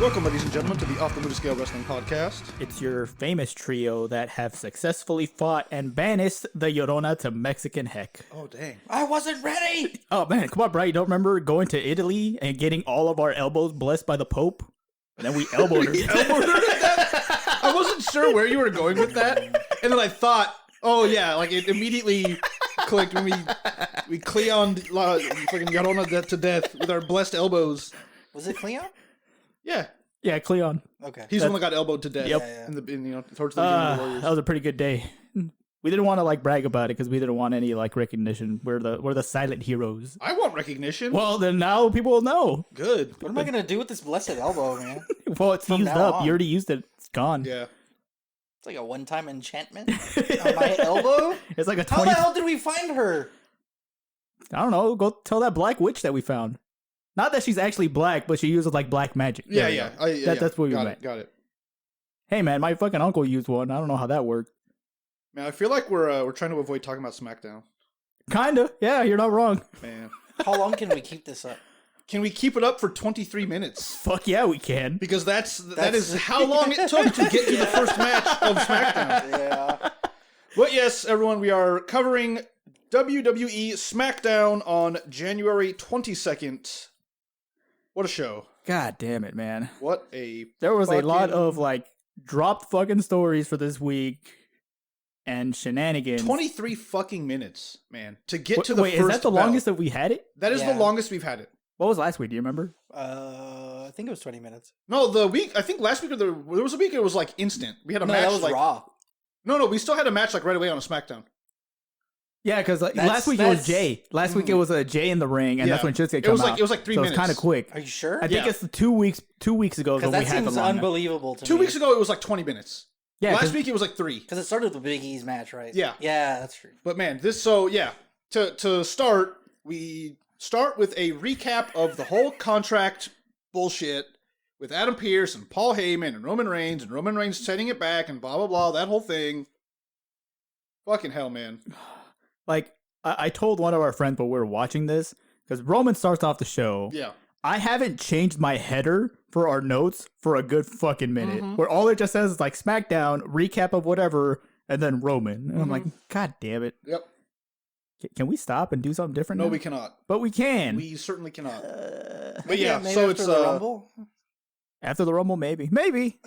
Welcome, ladies and gentlemen, to the Off the Movie Scale Wrestling Podcast. It's your famous trio that have successfully fought and banished the Llorona to Mexican heck. Oh, dang. I wasn't ready! Oh, man, come on, Brian. You don't remember going to Italy and getting all of our elbows blessed by the Pope? And then we elbowed her. I wasn't sure where you were going with that. And then I thought, oh, yeah, like it immediately clicked when we Cleoned fucking Llorona to death with our blessed elbows. Was it Cleon? Yeah. Yeah, Cleon. Okay. He's the one that got elbowed to death. Yep. Towards the beginning of the Warriors. That was a pretty good day. We didn't want to brag about it because we didn't want any recognition. We're the silent heroes. I want recognition. Well, then now people will know. Good. What am I gonna do with this blessed elbow, man? Well, it's From used now up. on. You already used it. It's gone. Yeah. It's like a one-time enchantment on my elbow. It's like a How 20. the hell did we find her? I don't know. Go tell that black witch that we found. Not that she's actually black, but she uses black magic. Yeah, There we yeah. go. That's what we got meant. Got it. Hey, man, my fucking uncle used one. I don't know how that worked. Man, I feel like we're trying to avoid talking about SmackDown. Kinda. Yeah, you're not wrong. Man. How long can we keep this up? Can we keep it up for 23 minutes? Fuck yeah, we can. Because that is how long it took to get to the first match of SmackDown. Yeah. But yes, everyone, we are covering WWE SmackDown on January 22nd. What a show. God damn it, man. What a There was a lot fucking- of dropped fucking stories for this week and shenanigans. 23 fucking minutes, man, to get to the Wait, first is that the bell. longest that we had it? That is Yeah. the longest we've had it. What was last week? Do you remember? I think it was 20 minutes. No, I think last week there was a week it was instant. We had a No, match that was Raw. No, we still had a match right away on a SmackDown. Yeah, because last week it was Jay. Last week it was a Jay in the ring, and that's when Shinsuke came out. It was 3 so minutes. it's kind of quick. Are you sure? I think it's the 2 weeks. 2 weeks ago is when Because we that had the seems long. unbelievable to me. 2 weeks ago it was 20 minutes. Yeah, Last week it was 3. Because it started with the Big E's match, right? Yeah. Yeah, that's true. But man, to start, we start with a recap of the whole contract bullshit with Adam Pearce and Paul Heyman and Roman Reigns sending it back and blah blah blah, that whole thing. Fucking hell, man. I told one of our friends while we were watching this, because Roman starts off the show. Yeah. I haven't changed my header for our notes for a good fucking minute, where all it just says is SmackDown, recap of whatever, and then Roman. And I'm like, God damn it. Yep. Can we stop and do something different No, now? we cannot. But we can. We certainly cannot. But But yeah, maybe so after it's the Rumble? after the Rumble, maybe. Maybe.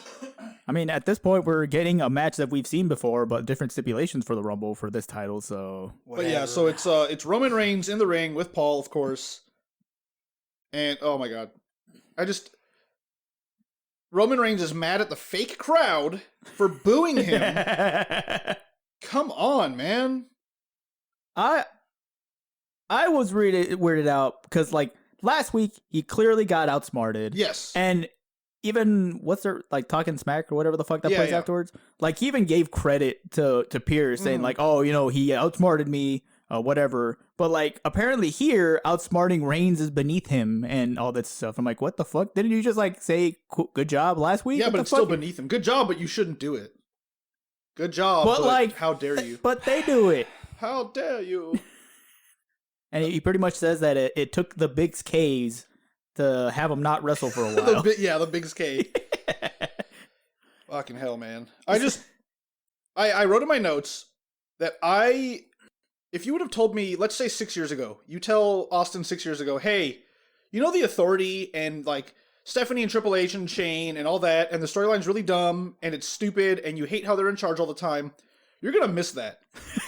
I mean, at this point, we're getting a match that we've seen before, but different stipulations for the Rumble for this title, so... But yeah, so it's Roman Reigns in the ring with Paul, of course. And oh my god. Roman Reigns is mad at the fake crowd for booing him. Come on, man. I was really weirded out because last week he clearly got outsmarted. Yes. And even what's their talking smack or whatever the fuck that plays afterwards. He even gave credit to Pierce saying oh, he outsmarted me, whatever. But apparently here outsmarting Reigns is beneath him and all that stuff. I'm like, what the fuck? Didn't you just say good job last week? Yeah, What but the it's still fuck? beneath him. Good job, but you shouldn't do it. Good job, but how dare you? But they do it. How dare you? And he pretty much says that it took the Big K's to have him not wrestle for a while. the Big K. Fucking hell, man. I wrote in my notes that if you would have told me, let's say 6 years ago, you tell Austin 6 years ago, hey, the Authority and Stephanie and Triple H and Shane and all that, and the storyline's really dumb and it's stupid and you hate how they're in charge all the time, you're gonna miss that.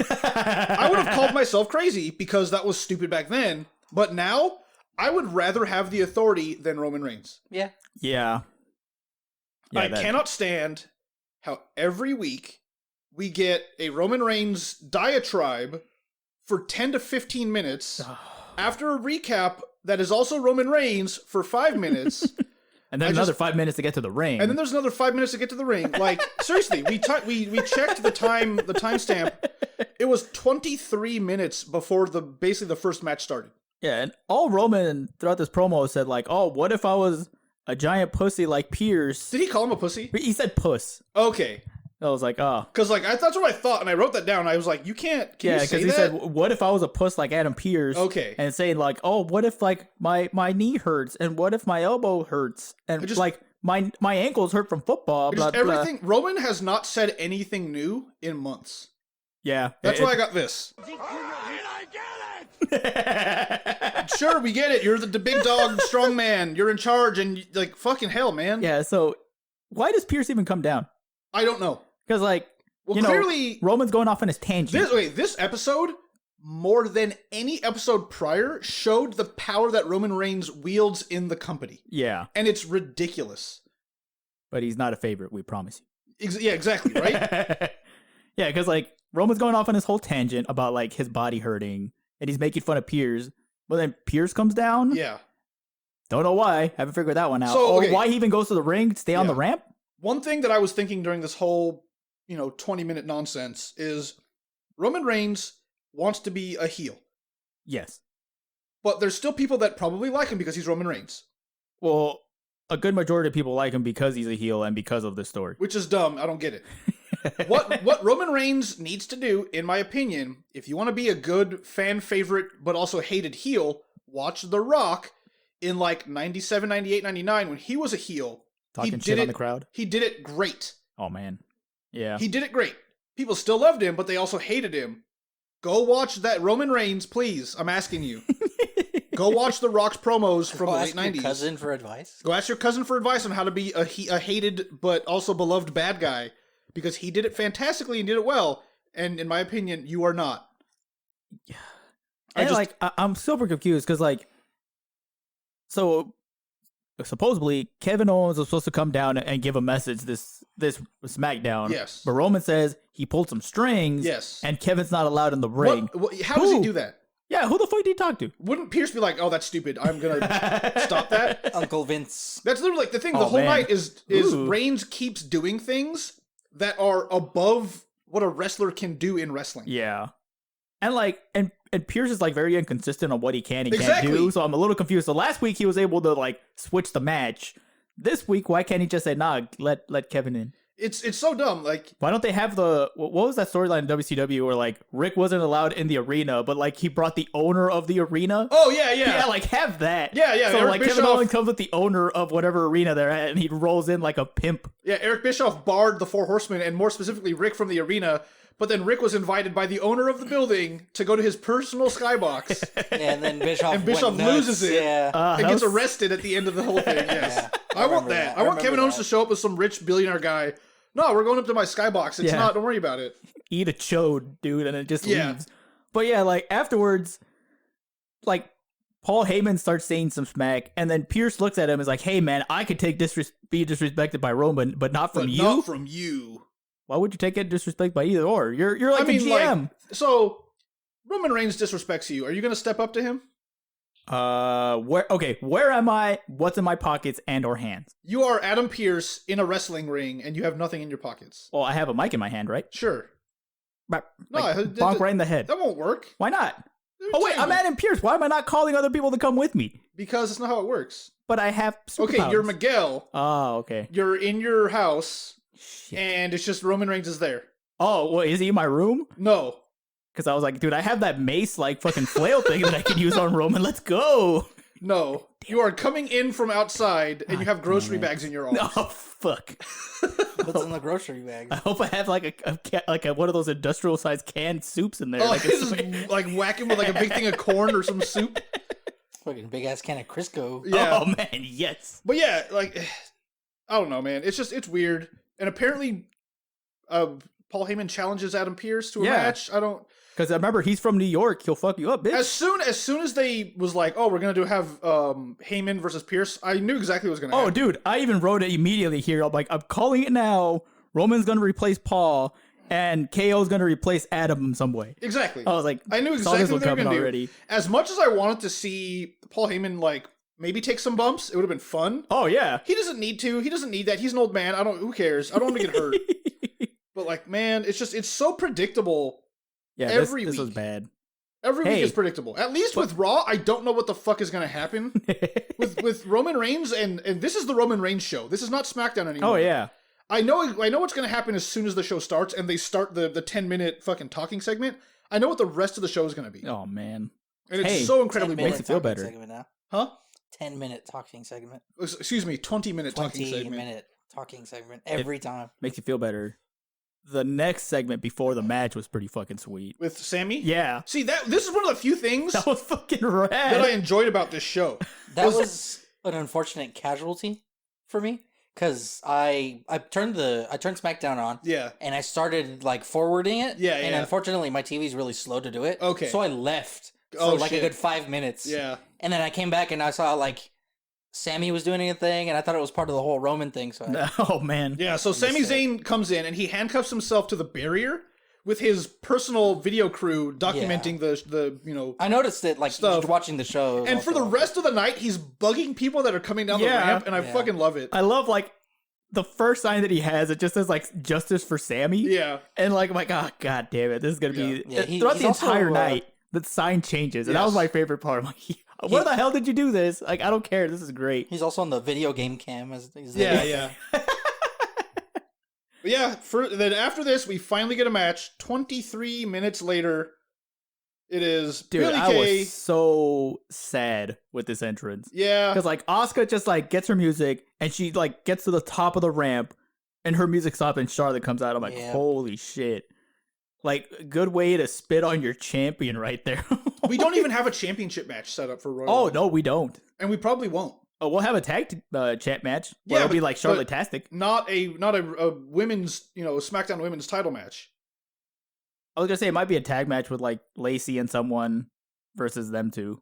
I would have called myself crazy because that was stupid back then, but now I would rather have the Authority than Roman Reigns. Yeah. Yeah. I cannot stand how every week we get a Roman Reigns diatribe for 10 to 15 minutes after a recap that is also Roman Reigns for 5 minutes. And then another 5 minutes to get to the ring. And then there's another 5 minutes to get to the ring. Seriously, we checked the timestamp. It was 23 minutes before basically the first match started. Yeah, and all Roman throughout this promo said oh, what if I was a giant pussy like Pierce? Did he call him a pussy? He said puss. Okay. I was like, oh. Because that's what I thought, and I wrote that down. I was like, you can't. Yeah, because he said, what if I was a puss like Adam Pearce? Okay. And saying oh, what if my knee hurts, and what if my elbow hurts, and my ankle's hurt from football. Just everything. Roman has not said anything new in months. Yeah. That's why I got this. Sure, we get it. You're the big dog, strong man. You're in charge, and like fucking hell, man. Yeah. So why does Pearce even come down? I don't know. Because like, clearly Roman's going off on his tangent. This episode, more than any episode prior, showed the power that Roman Reigns wields in the company. Yeah. And it's ridiculous. But he's not a favorite, we promise you. Yeah, exactly, right? Yeah, because like Roman's going off on his whole tangent about like his body hurting, and he's making fun of Pearce. But then Pearce comes down. Yeah. Don't know why. Haven't figured that one out. So, okay. Or why he even goes to the ring to stay on the ramp. One thing that I was thinking during this whole, 20-minute nonsense is Roman Reigns wants to be a heel. Yes. But there's still people that probably like him because he's Roman Reigns. Well, a good majority of people like him because he's a heel and because of this story. Which is dumb. I don't get it. What Roman Reigns needs to do, in my opinion, if you want to be a good fan favorite but also hated heel, watch The Rock in like 97, 98, 99 when he was a heel. Talking shit on the crowd? He did it great. Oh, man. Yeah. He did it great. People still loved him, but they also hated him. Go watch that Roman Reigns, please. I'm asking you. Go watch The Rock's promos from the late 90s. Go ask your cousin for advice. Go ask your cousin for advice on how to be a hated but also beloved bad guy. Because he did it fantastically and did it well. And in my opinion, you are not. Yeah. I'm super confused because like, so supposedly Kevin Owens was supposed to come down and give a message this Smackdown. Yes. But Roman says he pulled some strings. Yes. And Kevin's not allowed in the ring. How does he do that? Yeah, who the fuck did he talk to? Wouldn't Pearce be like, oh, that's stupid. I'm going to stop that? Uncle Vince. That's literally like the thing. The whole night is Reigns keeps doing things that are above what a wrestler can do in wrestling. Yeah. And like, and Pearce is like very inconsistent on what he can and can't do. So I'm a little confused. So last week he was able to like switch the match. This week, why can't he just say, nah, let Kevin in? It's so dumb. Like, why don't they have what was that storyline in WCW where like Rick wasn't allowed in the arena, but like he brought the owner of the arena? Oh yeah. Yeah, like have that. Yeah. So Eric like Bischoff, Kevin Owens comes with the owner of whatever arena they're at, and he rolls in like a pimp. Yeah, Eric Bischoff barred the Four Horsemen, and more specifically Rick from the arena. But then Rick was invited by the owner of the building to go to his personal skybox. Yeah, and then Bischoff loses it and gets was... arrested at the end of the whole thing. Yes, yeah, I want that. I want Kevin Owens to show up with some rich billionaire guy. No, we're going up to my skybox. It's not. Don't worry about it. Eat a chode, dude, and it just leaves. But yeah, like afterwards, like Paul Heyman starts saying some smack, and then Pearce looks at him and is like, "Hey, man, I could take be disrespected by Roman, but not from you. Not from you. Why would you take it disrespect by either or? You're like a GM. Like, so Roman Reigns disrespects you. Are you going to step up to him? Where am I? What's in my pockets and or hands? You are Adam Pearce in a wrestling ring, and you have nothing in your pockets. Well, I have a mic in my hand, right? Sure. But bonk right in the head. That won't work. Why not? Oh wait, I'm Adam Pearce. Why am I not calling other people to come with me? Because it's not how it works. But I have superpowers. You're Miguel. Oh, okay. You're in your house. Shit. And it's just Roman Reigns is there. Oh, well, is he in my room? No. Because I was like, dude, I have that mace-like fucking flail thing that I can use on Roman. Let's go. No. You are coming in from outside, and you have grocery bags in your arms. Oh, fuck. What's in the grocery bag? I hope I have like a one of those industrial-sized canned soups in there. Oh, like whack him with like a big thing of corn or some soup. Fucking big-ass can of Crisco. Yeah. Oh, man, yes. But yeah, like, I don't know, man. It's weird. And apparently, Paul Heyman challenges Adam Pearce to a match. I don't... Because remember, he's from New York. He'll fuck you up, bitch. As soon as they was like, oh, we're going to have Heyman versus Pearce, I knew exactly what was going to happen. Oh, dude, I even wrote it immediately here. I'm like, I'm calling it now. Roman's going to replace Paul, and KO's going to replace Adam in some way. Exactly. I was like, I knew exactly what they were going to do. Already. As much as I wanted to see Paul Heyman, like, maybe take some bumps, it would have been fun. Oh, yeah. He doesn't need to. He doesn't need that. He's an old man. Who cares? I don't want him to get hurt. But, like, man, it's so predictable. Yeah, every this week. was bad. Every week is predictable. At least with Raw, I don't know what the fuck is going to happen. with Roman Reigns, and this is the Roman Reigns show. This is not SmackDown anymore. Oh, yeah. I know what's going to happen as soon as the show starts, and they start the 10-minute fucking talking segment. I know what the rest of the show is going to be. Oh, man. And it's so incredibly makes it feel better. Now. Huh? 10-minute talking segment. Excuse me, 20-minute talking segment. 20-minute talking segment every time. Makes you feel better. The next segment before the match was pretty fucking sweet. With Sami? Yeah. See, this is one of the few things That was fucking rad. that I enjoyed about this show. That was an unfortunate casualty for me because I turned SmackDown on. Yeah. And I started like forwarding it. Yeah, And yeah. unfortunately, my TV's really slow to do it. Okay. So I left for a good 5 minutes. Yeah. And then I came back and I saw like Sami was doing a thing, and I thought it was part of the whole Roman thing. So Oh man. Yeah, so Sami Zayn comes in and he handcuffs himself to the barrier with his personal video crew documenting the I noticed it like stuff. watching the show. And for the rest of the night, he's bugging people that are coming down the ramp, and I fucking love it. I love like the first sign that he has. It just says like "Justice for Sami." Yeah. And like I'm like, oh god damn it, this is gonna be throughout he's the entire also, night. The sign changes, and that was my favorite part. I'm like, where the hell did you do this? Like, I don't care. This is great. He's also on the video game cam. Yeah. But yeah, then after this, we finally get a match. 23 minutes later, it is Dude, Billie I Kay. was so sad with this entrance. Yeah. Because like Asuka just like gets her music and she like gets to the top of the ramp and her music stops and Charlotte comes out. I'm like, holy shit. Like, good way to spit on your champion right there. We don't even have a championship match set up for Royal Oh, Rumble. no, we don't. And we probably won't. Oh, we'll have a tag champ match. Yeah, It'll be like Charlotte-tastic. Not a women's, SmackDown women's title match. I was gonna say it might be a tag match with like Lacey and someone versus them two,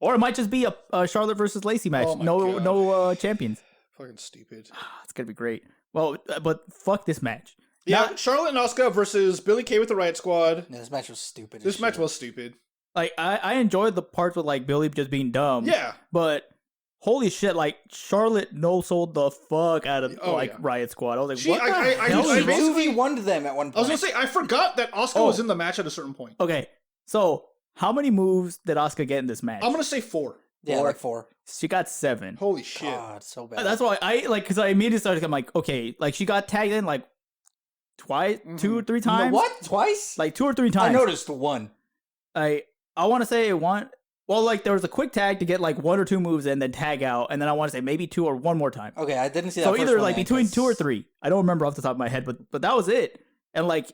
or it might just be a Charlotte versus Lacey match. Oh my no, God. no champions. Fucking stupid. It's gonna be great. Well, but fuck this match. Yeah, Charlotte and Asuka versus Billie Kay with the Riot Squad. Yeah, this match was stupid. This match was stupid. Like I enjoyed the parts with like Billy just being dumb. Yeah, but holy shit, like Charlotte no-sold the fuck out of Riot Squad. I was like, what the hell? I basically 2v1'd them at one point. I was gonna say I forgot that Asuka was in the match at a certain point. Okay, so how many moves did Asuka get in this match? I'm gonna say 4. Yeah, like 4. She got 7. Holy shit! God, so bad. That's why I like because I immediately started. I'm like, okay, like she got tagged in like twice, 2 or 3 times. No, what? Twice? Like 2 or 3 times. I noticed 1. I want to say one. Well, like there was a quick tag to get like 1 or 2 moves in, then tag out, and then I want to say maybe 2 or 1 more time. Okay, I didn't see that. So first either one like then, between 'cause- 2 or 3. I don't remember off the top of my head, but that was it. And like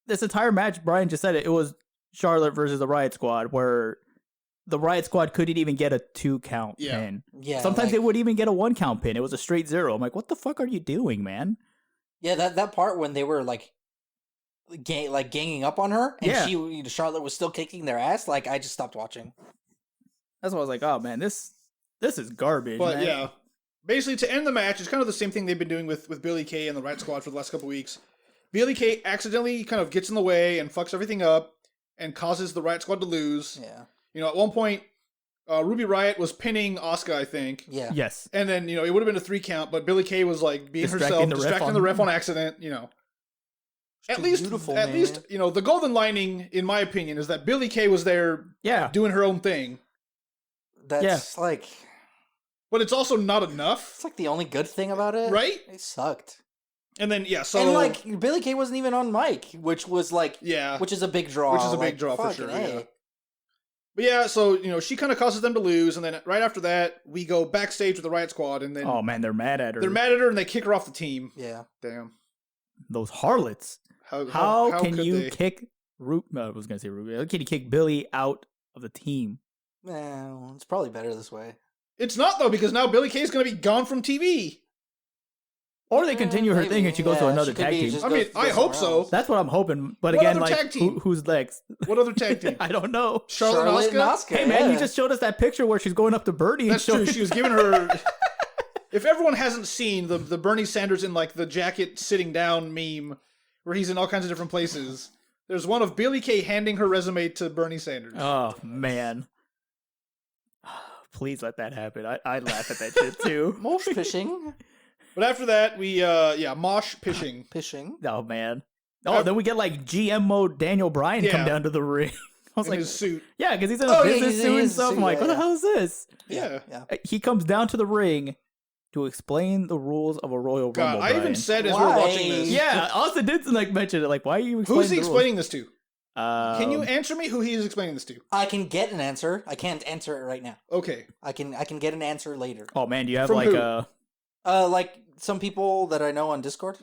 this entire match, Brian just said it. It was Charlotte versus the Riot Squad, where the Riot Squad couldn't even get a 2 count pin. Yeah. Sometimes like, they wouldn't even get a 1 count pin. It was a straight 0. I'm like, what the fuck are you doing, man? Yeah, that part when they were like ganging up on her, and Charlotte was still kicking their ass. Like I just stopped watching. That's why I was like, oh man, this is garbage. But man. yeah, basically to end the match, it's kind of the same thing they've been doing with Billie Kay and the Riot Squad for the last couple weeks. Billie Kay accidentally kind of gets in the way and fucks everything up and causes the Riot Squad to lose. Yeah. At one point, Ruby Riot was pinning Asuka, I think. Yeah. Yes. And then, it would have been a 3 count, but Billie Kay was like being distracting the ref on accident, At least, the golden lining, in my opinion, is that Billie Kay was there doing her own thing. That's like... But it's also not enough. It's like the only good thing about it. Right? It sucked. And then, And like, Billie Kay wasn't even on mic, which was like... Yeah. Which is a big draw. Which is a big draw for sure, yeah. But yeah, so, she kind of causes them to lose, and then right after that, we go backstage with the Riot Squad, and then... Oh man, they're mad at her. They're mad at her, and they kick her off the team. Yeah. Damn. Those harlots. How can you kick... I was going to say Ruby. How can you kick Billy out of the team? Well, it's probably better this way. It's not, though, because now Billie Kay is going to be gone from TV. Or they continue her thing and she goes to another tag team. I mean, I hope so. That's what I'm hoping. But What again, other like, tag team? who's next? What other tag team? I don't know. Charlotte and Asuka? Hey, man, you just showed us that picture where she's going up to Bernie. That's true. She was giving her... If everyone hasn't seen the Bernie Sanders in, like, the jacket sitting down meme, where he's in all kinds of different places, there's one of Billie Kay handing her resume to Bernie Sanders. Oh, man. Please let that happen. I'd laugh at that shit, too. Mosh fishing. But after that, we, mosh pishing. Pishing. Oh, man. Oh, then we get, like, GM mode Daniel Bryan come down to the ring. I was in like, his suit. Yeah, because he's in a business suit and stuff. I'm like, what the hell is this? Yeah. He comes down to the ring to explain the rules of a Royal Rumble. I even said as we're watching this. Yeah, Austin did like mention it. Like, why are you explaining Who's he explaining this to? Can you answer me who he is explaining this to? I can get an answer. I can't answer it right now. Okay. I can get an answer later. Oh man, do you have From like who? Like some people that I know on Discord,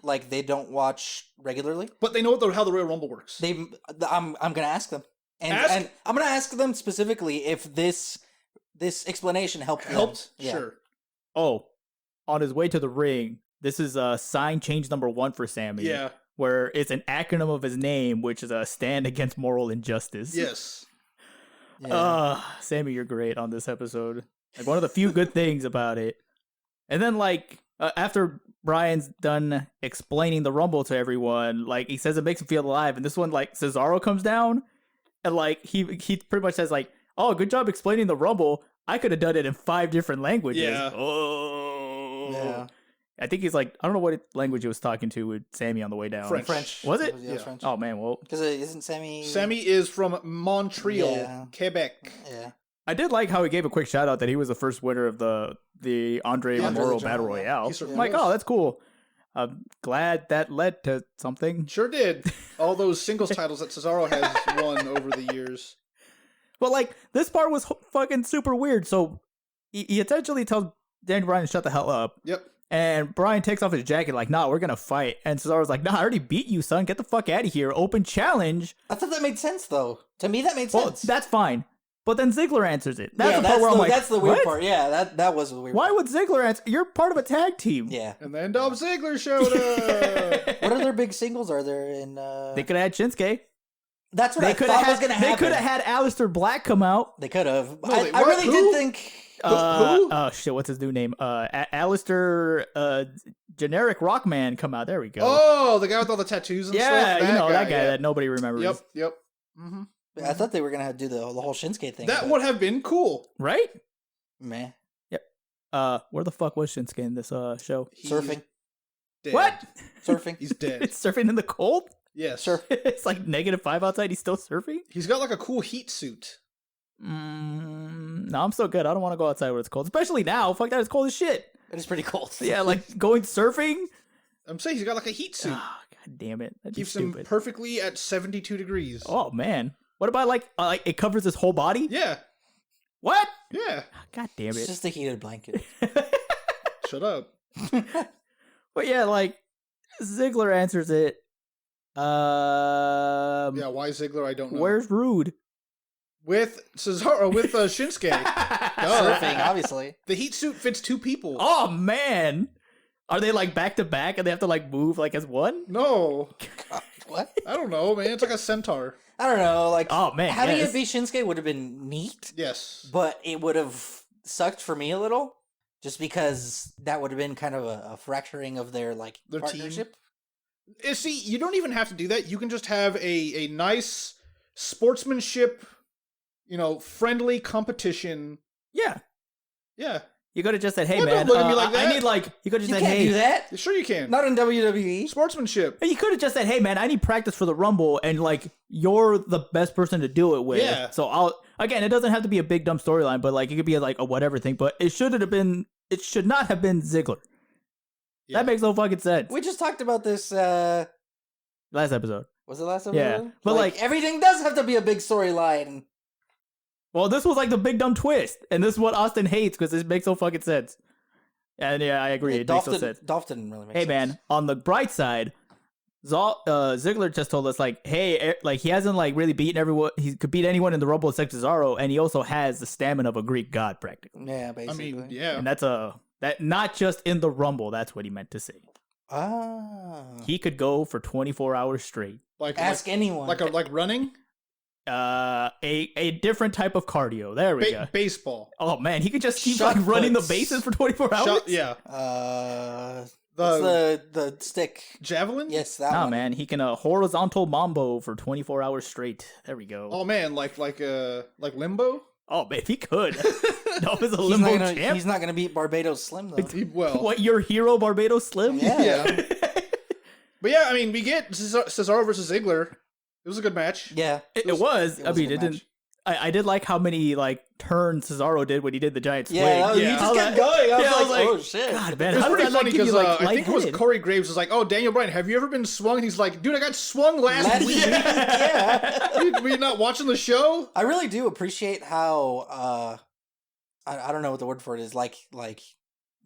like they don't watch regularly, but they know how the Royal Rumble works. I'm gonna ask them, and I'm gonna ask them specifically if this explanation helped. Yeah. Sure. Oh, on his way to the ring, this is sign change number 1 for Sami. Yeah. Where it's an acronym of his name, which is a stand against moral injustice. Yes. Yeah. Sami, you're great on this episode. Like one of the few good things about it. And then like after Brian's done explaining the Rumble to everyone, like he says it makes him feel alive. And this one, like Cesaro comes down and like he pretty much says like, "Oh, good job explaining the Rumble. I could have done it in 5 different languages." Yeah. Oh. Yeah. I think he's like, I don't know what language he was talking to with Sami on the way down. French. Was it? Yeah. French. Oh man, well, Because isn't Sami? Sami is from Montreal, Quebec. Yeah. I did like how he gave a quick shout out that he was the first winner of the Andre Memorial Battle Royale. I'm like, oh, that's cool. I'm glad that led to something. Sure did. All those singles titles that Cesaro has won over the years. But like, this part was fucking super weird. So he essentially tells Daniel Bryan to shut the hell up. Yep. And Bryan takes off his jacket like, nah, we're going to fight. And Cesaro's like, nah, I already beat you, son. Get the fuck out of here. Open challenge. I thought that made sense, though. To me, that made Well, sense. that's fine. But then Ziggler answers it. That's yeah, the part where I'm like, that's the weird what? part. Yeah, that was the weird Why part. would Ziggler answer? You're part of a tag team. Yeah. And then Dolph Ziggler showed up. What other big singles are there in... They could have had Shinsuke. That's what I thought was going to happen. They could have had Aleister Black come out. They could have. No, I really did think... Who? Oh shit! What's his new name? Aleister, generic Rockman come out. There we go. Oh, the guy with all the tattoos and stuff. Yeah, you know that guy yeah. that nobody remembers. Yep. Mm-hmm. I thought they were going to do the whole Shinsuke thing. That would have been cool. Right? Meh. Yep. Where the fuck was Shinsuke in this show? He's Surfing. dead. What? Surfing. He's dead. It's surfing in the cold. Yes. Sure. It's like -5 outside. He's still surfing. He's got like a cool heat suit. No, I'm so good. I don't want to go outside when it's cold, especially now. Fuck that, it's cold as shit. It is pretty cold. Yeah, like going surfing. I'm saying he's got like a heat suit. Oh, God damn it. That'd Keeps be stupid. him perfectly at 72 degrees. Oh, man. What about like it covers his whole body? Yeah. What? Yeah. God damn It's it. just a heated blanket. Shut up. But yeah, like Ziggler answers it. Yeah, why Ziggler? I don't know. Where's Rude? With Cesaro, with Shinsuke. Surfing, obviously. The heat suit fits 2 people. Oh man, are they like back to back and they have to like move like as one? No. God, what? I don't know, man. It's like a centaur. I don't know. Like, Oh man, having yes. it be Shinsuke would have been neat, Yes. but it would have sucked for me a little, just because that would have been kind of a fracturing of their Their partnership. See, you don't even have to do that. You can just have a nice sportsmanship, friendly competition. Yeah, Yeah. you could have just said, "Hey Well, man, don't look at me like I that. need like." You could have You just said, can't "Hey." do that. Sure you can. Not in WWE. Sportsmanship. You could have just said, "Hey man, I need practice for the Rumble, and like you're the best person to do it with." Yeah. So again, it doesn't have to be a big dumb storyline, but like it could be like a whatever thing. But it should not have been Ziggler. Yeah. That makes no fucking sense. We just talked about this. Last episode. Was it last episode? Yeah, but like everything does have to be a big storyline. Well, this was like the big dumb twist, and this is what Austin hates because it makes no fucking sense. And yeah, I agree. It makes no sense. Dolph didn't really make Hey sense. man, on the bright side, Ziggler just told us like, hey, like he hasn't like really beaten everyone. He could beat anyone in the Rumble except Cesaro, and he also has the stamina of a Greek god practically. Yeah, basically. I mean, yeah. And that's that not just in the Rumble. That's what he meant to say. He could go for 24 hours straight. Ask anyone. Like running? A different type of cardio. There we go. Baseball. Oh man, he could just keep Shot like running the puts. bases for 24 hours. Yeah. The stick. Javelin? Yes, that Nah, one. man, he can horizontal mambo for 24 hours straight. There we go. Oh man, like limbo? Oh man, he could. Dolph is a limbo champ. He's not gonna beat Barbados Slim though. Well, What, your hero Barbados Slim? Yeah. But yeah, I mean, we get Cesaro versus Ziggler. It was a good match. Yeah, It was. It I was a mean, good it didn't. match. I did like how many like turns Cesaro did when he did the giant swing. Yeah, he just kept going. I was like, oh shit. God, man, it was pretty funny because I think it was lightheaded? Corey Graves was like, "Oh, Daniel Bryan, have you ever been swung?" And he's like, "Dude, I got swung last week." Yeah. Were you not watching the show? I really do appreciate how I don't know what the word for it is. Like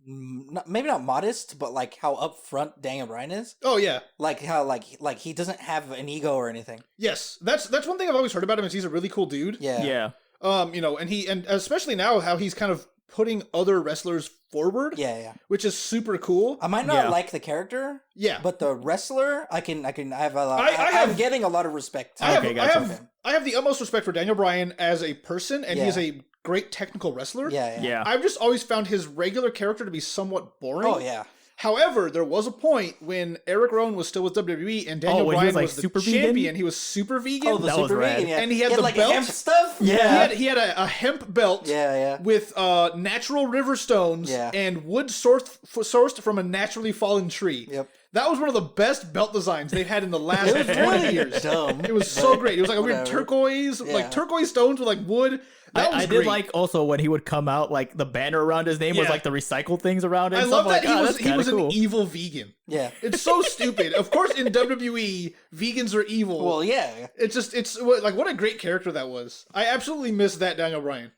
maybe not modest, but like how upfront Daniel Bryan is. Oh yeah, like how like he doesn't have an ego or anything. yes. That's one thing I've always heard about him is he's a really cool dude. Yeah. You know, and especially now how he's kind of putting other wrestlers forward. Yeah. Which is super cool. I might not like the character. Yeah. But the wrestler, I have a lot. I'm getting a lot of respect. I have the utmost respect for Daniel Bryan as a person, and he's a great technical wrestler. Yeah. I've just always found his regular character to be somewhat boring. Oh yeah. However, there was a point when Eric Rowan was still with WWE and Daniel Bryan was the champion. Vegan? He was super vegan. Oh, the super vegan, yeah. And he had the like belt. hemp stuff. Yeah. He had a hemp belt. Yeah. With natural river stones and wood sourced from a naturally fallen tree. Yep. That was one of the best belt designs they've had in the last 20 years. Dumb. It was so great. It was like a weird turquoise, like turquoise stones with like wood. I did like also when he would come out, like the banner around his name was like the recycled things around it. I love that he was cool. an evil vegan. Yeah. It's so stupid. Of course, in WWE, vegans are evil. Well, yeah. It's like what a great character that was. I absolutely miss that Daniel Bryan.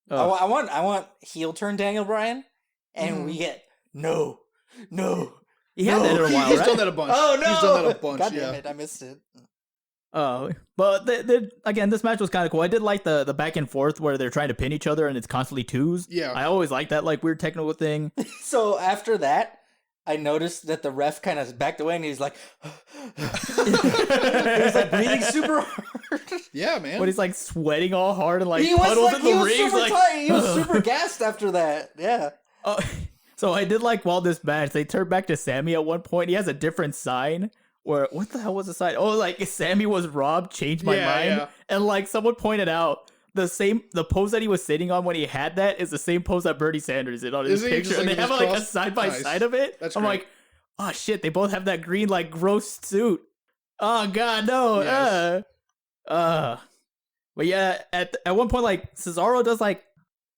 I want heel turn Daniel Bryan, and we get no. He had that in a while, He's right? done that a bunch. Oh no! He's done that a bunch. God damn it! I missed it. But again, this match was kind of cool. I did like the back and forth where they're trying to pin each other and it's constantly twos. Yeah. I always like that like weird technical thing. So after that, I noticed that the ref kind of backed away and he's like, he was like breathing super hard. Yeah, man. But he's like sweating all hard and like he was puddles like, in the he was ring. super tight. He was super gassed after that. Yeah. So I did like while this match, they turned back to Sami at one point. He has a different sign. Where what the hell was the sign? Oh, like Sami was robbed, changed my mind. Yeah. And like someone pointed out the pose that he was sitting on when he had that is the same pose that Bernie Sanders did on his picture. And they have like a side by side of it. That's I'm like, oh shit, they both have that green like gross suit. Oh god, no. Yes. But yeah, at one point like Cesaro does like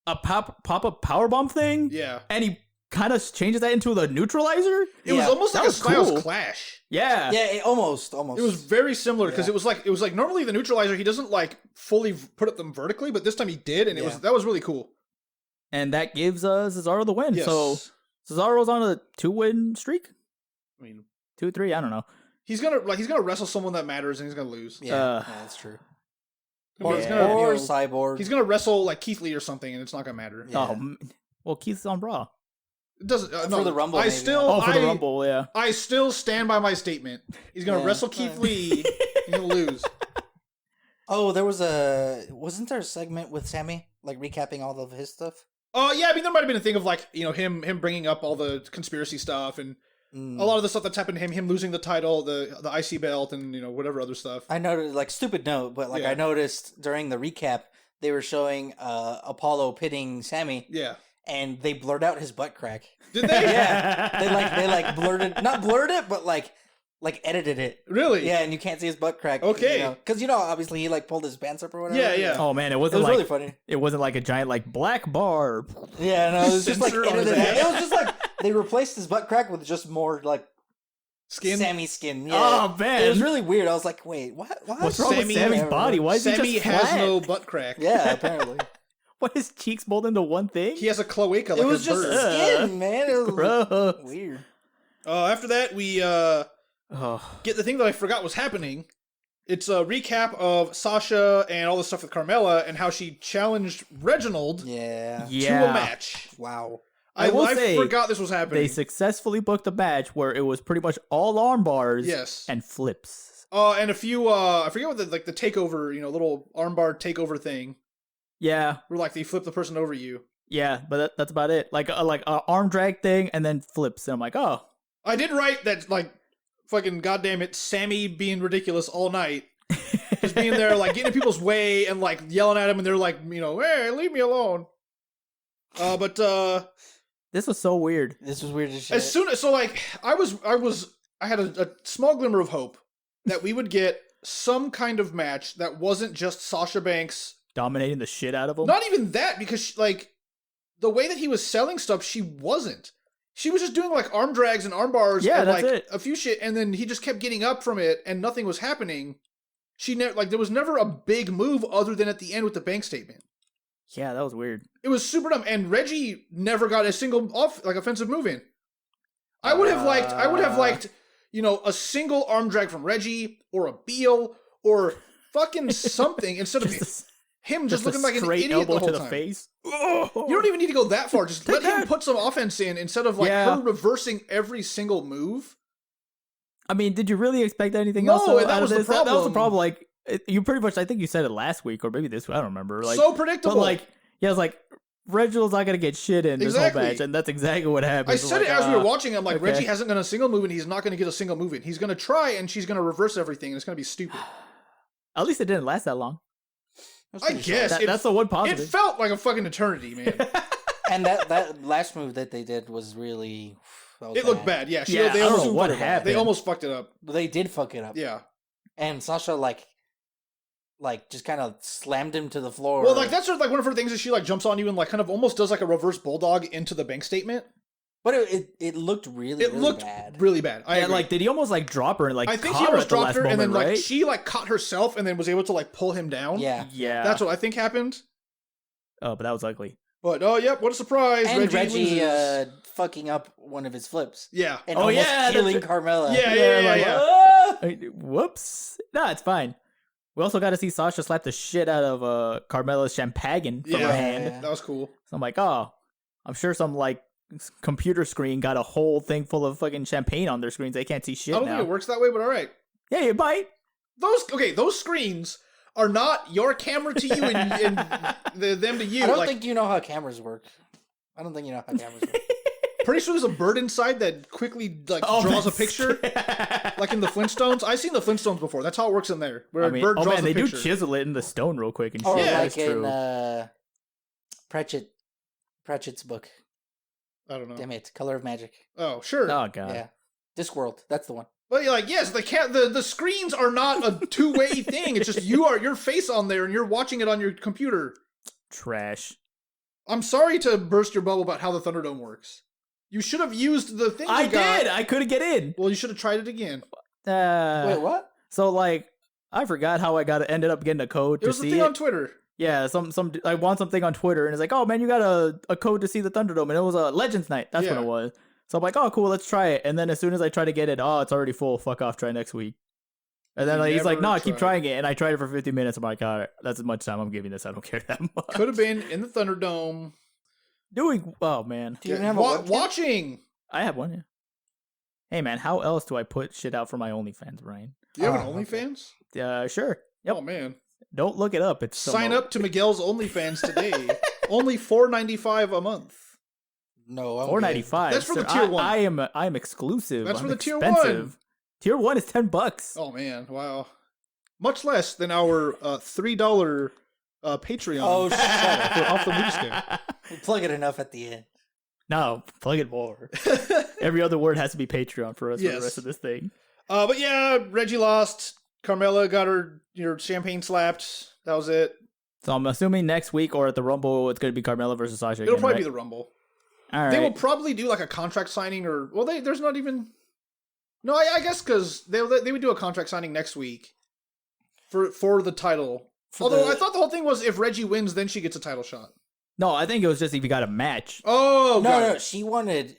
a pop up powerbomb thing. Yeah. And he kind of changes that into the neutralizer. It was almost like a Styles Clash. Yeah. Yeah, almost. It was very similar because it was like normally the neutralizer he doesn't like fully put up them vertically, but this time he did, and that was really cool. And that gives Cesaro the win. Yes. So Cesaro's on a 2-win streak. I mean 2-3, I don't know. He's gonna wrestle someone that matters and he's gonna lose. Yeah, that's true. Or Cyborg. He's gonna wrestle like Keith Lee or something, and it's not gonna matter. Yeah. Well, Keith's on Raw. It doesn't for the Rumble. For the Rumble, yeah. I still stand by my statement. He's gonna wrestle Keith Lee. He's gonna lose. Oh, wasn't there a segment with Sami like recapping all of his stuff? Oh yeah, I mean there might have been a thing of like him bringing up all the conspiracy stuff and a lot of the stuff that's happened to him losing the title, the IC belt, and whatever other stuff. I noticed like stupid note, but like I noticed during the recap they were showing Apollo pitting Sami. Yeah. And they blurred out his butt crack. Did they? Yeah. They like not blurred it, but like edited it. Really? Yeah, and you can't see his butt crack. Okay. Because obviously he like pulled his pants up or whatever. Yeah. Oh man, it was like, really funny. It wasn't like a giant like black bar. Yeah, no, it was just like edited. It was just like they replaced his butt crack with just more like skin. Sami skin. Yeah. Oh man, it was really weird. I was like, wait, what? What's wrong with Sami's body? Why is Sami he just has flat? no butt crack? Yeah, apparently. What, his cheeks mold into one thing? He has a cloaca like it was a just bird. skin, man. It was gross. Weird. After that, we get the thing that I forgot was happening. It's a recap of Sasha and all the stuff with Carmella and how she challenged Reginald to a match. Wow. I forgot this was happening. They successfully booked a match where it was pretty much all arm bars and flips. And a few, I forget what the takeover, little armbar takeover thing. Yeah. Where like they flip the person over you. Yeah, but that's about it. Like a arm drag thing and then flips. And I'm like, oh. I did write that like fucking goddamn it, Sami being ridiculous all night. Just being there like getting in people's way and like yelling at him and they're like, hey, leave me alone. But this was so weird. This was weird as shit. As soon as I had a small glimmer of hope that we would get some kind of match that wasn't just Sasha Banks dominating the shit out of him. Not even that, because the way that he was selling stuff, she wasn't. She was just doing like arm drags and arm bars and that's like it. a few shit, and then he just kept getting up from it and nothing was happening. There was never a big move other than at the end with the bank statement. Yeah, that was weird. It was super dumb, and Reggie never got a single offensive move in. I would have liked, a single arm drag from Reggie or a Beal or fucking something instead of him just looking like an idiot the whole time. Face. You don't even need to go that far. Just let him put some offense in instead of her reversing every single move. I mean, did you really expect anything No, else that out was of the this? That was the problem. problem. Like, you pretty much, I think you said it last week or maybe this week. I don't remember. Like, So predictable. But I was like, Reginald's not going to get shit in this whole match. And that's exactly what happened. I said it as we were watching. I'm like, okay. Reggie hasn't done a single move and he's not going to get a single move in. He's going to try and she's going to reverse everything and it's going to be stupid. At least it didn't last that long. I guess. That's the one positive. It felt like a fucking eternity, man. And that last move that they did was really... It looked bad, yeah. They they almost what happened. They almost fucked it up. They did fuck it up. Yeah. And Sasha, just kind of slammed him to the floor. Well, that's sort of one of her things is she jumps on you and kind of almost does a reverse bulldog into the bank statement. But it looked really bad. Really bad. I agree. Did he almost drop her and I think he almost dropped her moment, and then right? She caught herself and then was able to pull him down. Yeah. That's what I think happened. Oh, but that was ugly. But yep, what a surprise! And Reggie fucking up one of his flips. Yeah. And killing Carmella. Yeah. Whoops. Nah, it's fine. We also got to see Sasha slap the shit out of Carmella's champagne from her hand. Yeah. That was cool. So I'm like, oh, I'm sure some computer screen got a whole thing full of fucking champagne on their screens. They can't see shit I don't now. think it works that way, but all right. Yeah, you bite. Those screens are not your camera to you and them to you. I don't think you know how cameras work. I don't think you know how cameras work. Pretty sure there's a bird inside that quickly draws a picture, like in the Flintstones. I've seen the Flintstones before. That's how it works in there. Where a bird draws a they picture. do chisel it in the stone real quick and shit. Or That's in true. Pratchett's book. I don't know. Damn it, Color of Magic. Oh, sure. Oh god. Yeah, Discworld. That's the one. But yes, the screens are not a two-way thing. It's just your face on there and you're watching it on your computer. Trash. I'm sorry to burst your bubble about how the Thunderdome works. You should have used the thing I did. I couldn't get in. Well, you should have tried it again. Wait, what? So I forgot how I ended up getting a code to see it. It was the thing on Twitter. Yeah, I want something on Twitter and it's like, oh man, you got a code to see the Thunderdome, and it was a Legends Night. That's what it was. So I'm like, oh cool, let's try it. And then as soon as I try to get it, oh, it's already full. Fuck off, try next week. And then he's like, no, keep trying it. And I tried it for 50 minutes. I'm like, all right, that's as much time I'm giving this. I don't care that much. Could have been in the Thunderdome. Oh man. Do you even have a webcam? Watching? I have one, yeah. Hey man, how else do I put shit out for my OnlyFans, Brian? Do you have an OnlyFans? Sure. Yep. Oh man. Don't look it up. It's Sign up to Miguel's OnlyFans today. Only $4.95 a month. No, I'm $4.95. That's for the tier 1. I am exclusive. That's for the tier expensive. 1. Tier 1 is $10. Oh man, wow. Much less than our $3 Patreon. Oh, shut up. Off the newsstand. We plug it enough at the end. No, plug it more. Every other word has to be Patreon for us for the rest of this thing. But yeah, Reggie lost. Carmella got her champagne slapped. That was it. So I'm assuming next week or at the Rumble, it's going to be Carmella versus Sasha. It'll probably right? be the Rumble. All right. They will probably do a contract signing or there's not even. No, I guess because they would do a contract signing next week for the title. Although I thought the whole thing was if Reggie wins, then she gets a title shot. No, I think it was just if you got a match. Oh, no, she wanted.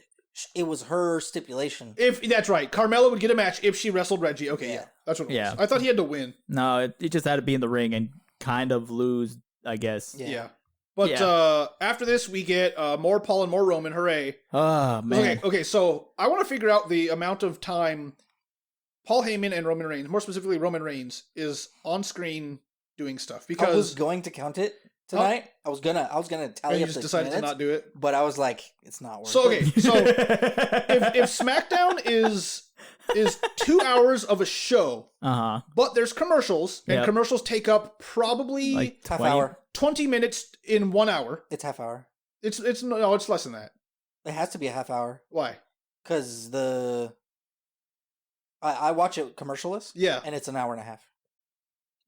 It was her stipulation. If that's right, Carmella would get a match if she wrestled Reggie. Okay, yeah, that's what it was. I thought he had to win. No, it just had to be in the ring and kind of lose, I guess. Yeah. But after this, we get more Paul and more Roman. Hooray! Oh man. Okay. So I want to figure out the amount of time Paul Heyman and Roman Reigns, more specifically Roman Reigns, is on screen doing stuff. Because I was going to count it tonight. I was gonna tally up you just decided to not do it. But I was like, it's not worth it. So if SmackDown is 2 hours of a show, but there's commercials, and commercials take up probably half hour, 20 minutes in 1 hour. It's half hour. It's less than that. It has to be a half hour. Why? Because I watch it commercialless. Yeah, and it's an hour and a half.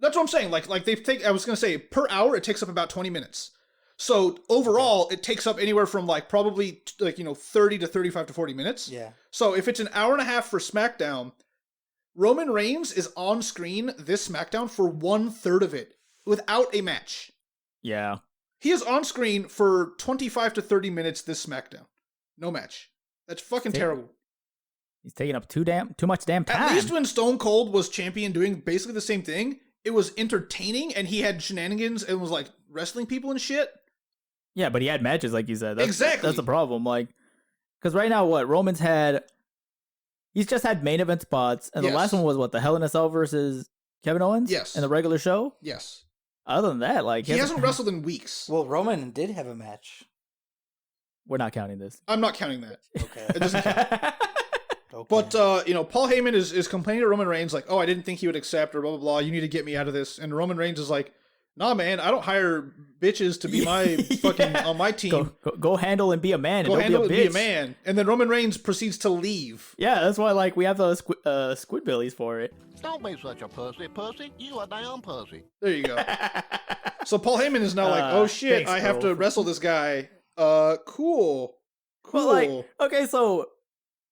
That's what I'm saying. Like I was gonna say per hour it takes up about 20 minutes. So overall it takes up anywhere from like probably 30 to 35 to 40 minutes. Yeah. So if it's an hour and a half for SmackDown, Roman Reigns is on screen this SmackDown for 1/3 of it without a match. Yeah. He is on screen for 25 to 30 minutes this SmackDown. No match. That's fucking terrible. He's taking up too much damn time. At least when Stone Cold was champion doing basically the same thing, it was entertaining and he had shenanigans and was like wrestling people and shit. Yeah, but he had matches like you said. Exactly. That's the problem. Like, because right now, he's just had main event spots, and the last one was what, the Hell in a Cell versus Kevin Owens? Yes. In the regular show? Yes. Other than that, like... He hasn't wrestled in weeks. Well, Roman did have a match. We're not counting this. I'm not counting that. Okay. It doesn't count. Okay. But, Paul Heyman is complaining to Roman Reigns like, oh, I didn't think he would accept or blah, blah, blah. You need to get me out of this. And Roman Reigns is like, nah, man, I don't hire bitches to be my fucking on my team. Go handle and be a man. Go and handle don't and be a be a man. And then Roman Reigns proceeds to leave. Yeah, that's why like we have those Squidbillies for it. Don't be such a pussy. You a damn pussy. There you go. So Paul Heyman is now like, oh shit, thanks, I have bro. to wrestle this guy. Cool. But like, okay, so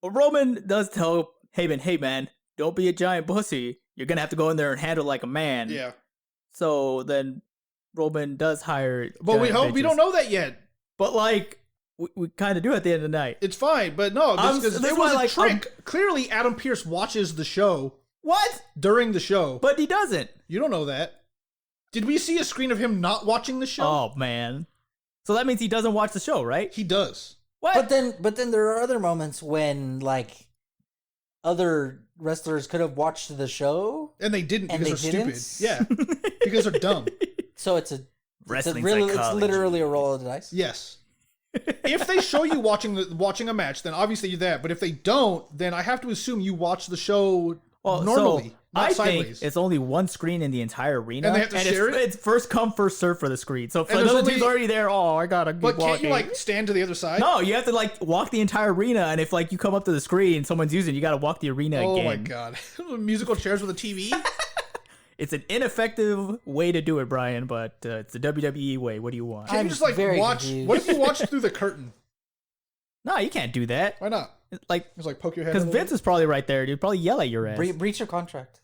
Roman does tell Heyman, hey man, don't be a giant pussy. You're gonna have to go in there and handle like a man. Yeah. So then Roman does hire. But we giant bitches. don't know that yet. But like, we kind of do at the end of the night. It's fine, but no, this this it was why, a like, trick. Clearly, Adam Pearce watches the show What? during the show. But he doesn't. You don't know that. Did we see a screen of him not watching the show? Oh man. So that means he doesn't watch the show, right? He does. What? But then there are other moments when like other wrestlers could have watched the show And they didn't and because they they're didn't. stupid. Yeah. Because they're dumb. So it's Wrestling it's psychology. literally a roll of the dice. Yes. If they show you watching a match, then obviously you're that. But if they don't, then I have to assume you watch the show normally, not I sideways. think it's only one screen in the entire arena, And they have to share it? It's first come, first serve for the screen. So if And there's another only- team's already there, I gotta keep But walking. can't you like stand to the other side? No, you have to like walk the entire arena, and if like you come up to the screen, someone's using, you gotta walk the arena Oh again. my god. Musical chairs with a TV? It's an ineffective way to do it, Brian, but it's the WWE way. What do you want? Can't I'm you just like very watch? confused. What if you watch through the curtain? No, you can't do that. Why not? Like, Just like poke your head. because a little Vince is probably right there. He'd probably yell at your ass. Breach of contract.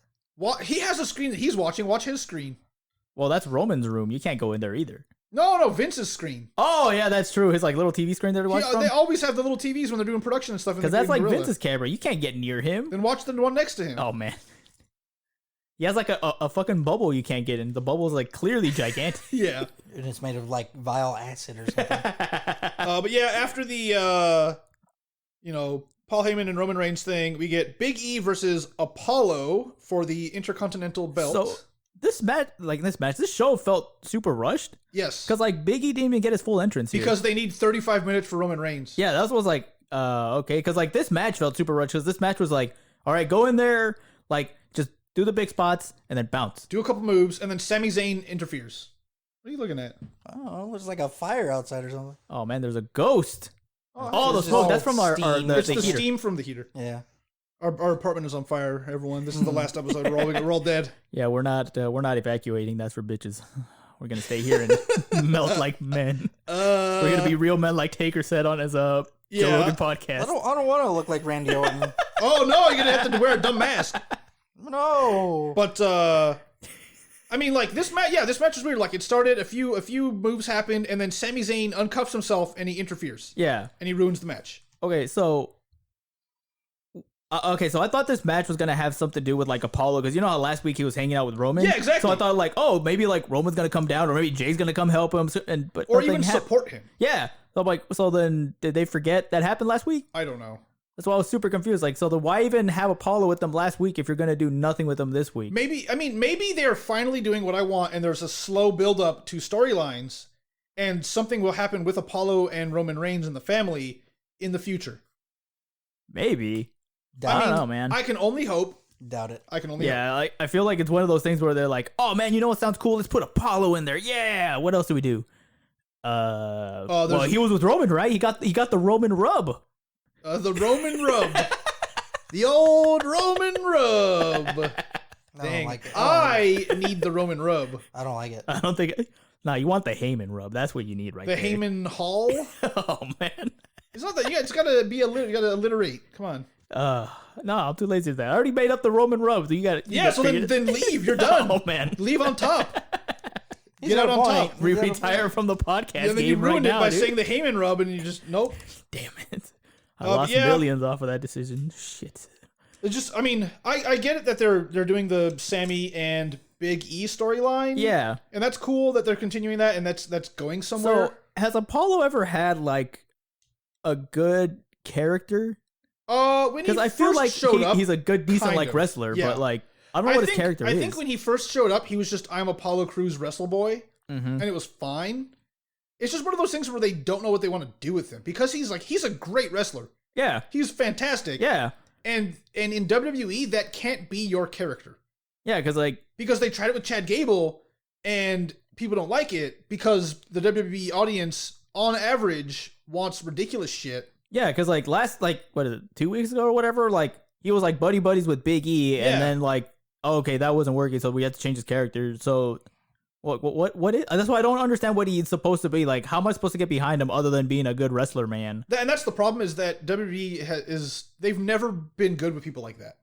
He has a screen that he's watching. Watch his screen. Well, that's Roman's room. You can't go in there either. No, Vince's screen. Oh yeah, that's true. His like little TV screen there to watch They from. always have the little TVs when they're doing production and stuff. Because that's like Vince's camera. You can't get near him. Then watch the one next to him. Oh man. He has like a fucking bubble you can't get in. The bubble is like clearly gigantic. Yeah. And it's made of like vile acid or something. But yeah, after the Paul Heyman and Roman Reigns thing, we get Big E versus Apollo for the Intercontinental belt. So this show felt super rushed. Yes. Because like Big E didn't even get his full entrance here. Because they need 35 minutes for Roman Reigns. Yeah, that was like, okay. Because like this match felt super rushed. Because this match was like, all right, go in there, like just do the big spots and then bounce. Do a couple moves, and then Sami Zayn interferes. What are you looking at? I don't know. There's like a fire outside or something. Oh man, there's a ghost. Oh, The it's smoke. just That's from our steam. the it's the heater. steam from the heater. Yeah. Our apartment is on fire, everyone. This is the last episode. We're all dead. Yeah, we're not evacuating. That's for bitches. We're gonna stay here and melt like men. We're gonna be real men, like Taker said on his Joe Rogan podcast. I don't want to look like Randy Orton. Oh no, you're gonna have to wear a dumb mask. No. But I mean, like this match. Yeah, this match was weird. Like it started, a few moves happened, and then Sami Zayn uncuffs himself and he interferes. Yeah. And he ruins the match. Okay, so I thought this match was gonna have something to do with like Apollo, because you know how last week he was hanging out with Roman. Yeah, exactly. So I thought like, oh, maybe like Roman's gonna come down, or maybe Jay's gonna come help him, but Or nothing even support him. Yeah. So I'm like, so then did they forget that happened last week? I don't know. That's why I was super confused. Like, so then why even have Apollo with them last week if you're gonna do nothing with them this week? Maybe they're finally doing what I want, and there's a slow build up to storylines, and something will happen with Apollo and Roman Reigns and the family in the future. Maybe. Doubt I don't know, man. I can only hope. Doubt it. I can only hope. Yeah, I feel like it's one of those things where they're like, oh man, you know what sounds cool? Let's put Apollo in there. Yeah. What else do we do? Well, he was with Roman, right? He got the Roman rub. The Roman rub. The old Roman rub. Dang. like it. I need the Roman rub. I don't like it. I don't think. No, you want the Heyman rub. That's what you need right The there. Heyman Hall. Oh man. It's not that. Yeah, it's gotta be you gotta alliterate. Come on. No, I'm too lazy for that. I already made up the Roman rub. So you got. Yeah, so then leave. You're done. Oh man. Leave on top. He's Get out got a on point. top. We He's got a retire point. from the podcast And then game you right ruined now, it by dude. saying the Heyman rub, and you just nope. Damn it. I lost yeah. millions off of that decision. Shit. It's just, I mean, I get it that they're doing the Sami and Big E storyline. Yeah. And that's cool that they're continuing that, and that's going somewhere. So has Apollo ever had like a good character? When he Because I first feel like showed up, he's a good, decent kind like of, wrestler, yeah. but like I don't know what his character is. I think when he first showed up, he was just I'm Apollo Crews Wrestle Boy, Mhm. and it was fine. It's just one of those things where they don't know what they want to do with him because he's a great wrestler. Yeah. He's fantastic. Yeah. And in WWE, that can't be your character. Yeah, Because they tried it with Chad Gable, and people don't like it because the WWE audience, on average, wants ridiculous shit. yeah, because like last what is it, 2 weeks ago or whatever, like he was like buddies with Big E, Yeah. and then like okay, that wasn't working, so we had to change his character. So what is? That's why I don't understand what he's supposed to be. Like, how am I supposed to get behind him other than being a good wrestler, man? And that's the problem is that WWE they've never been good with people like that.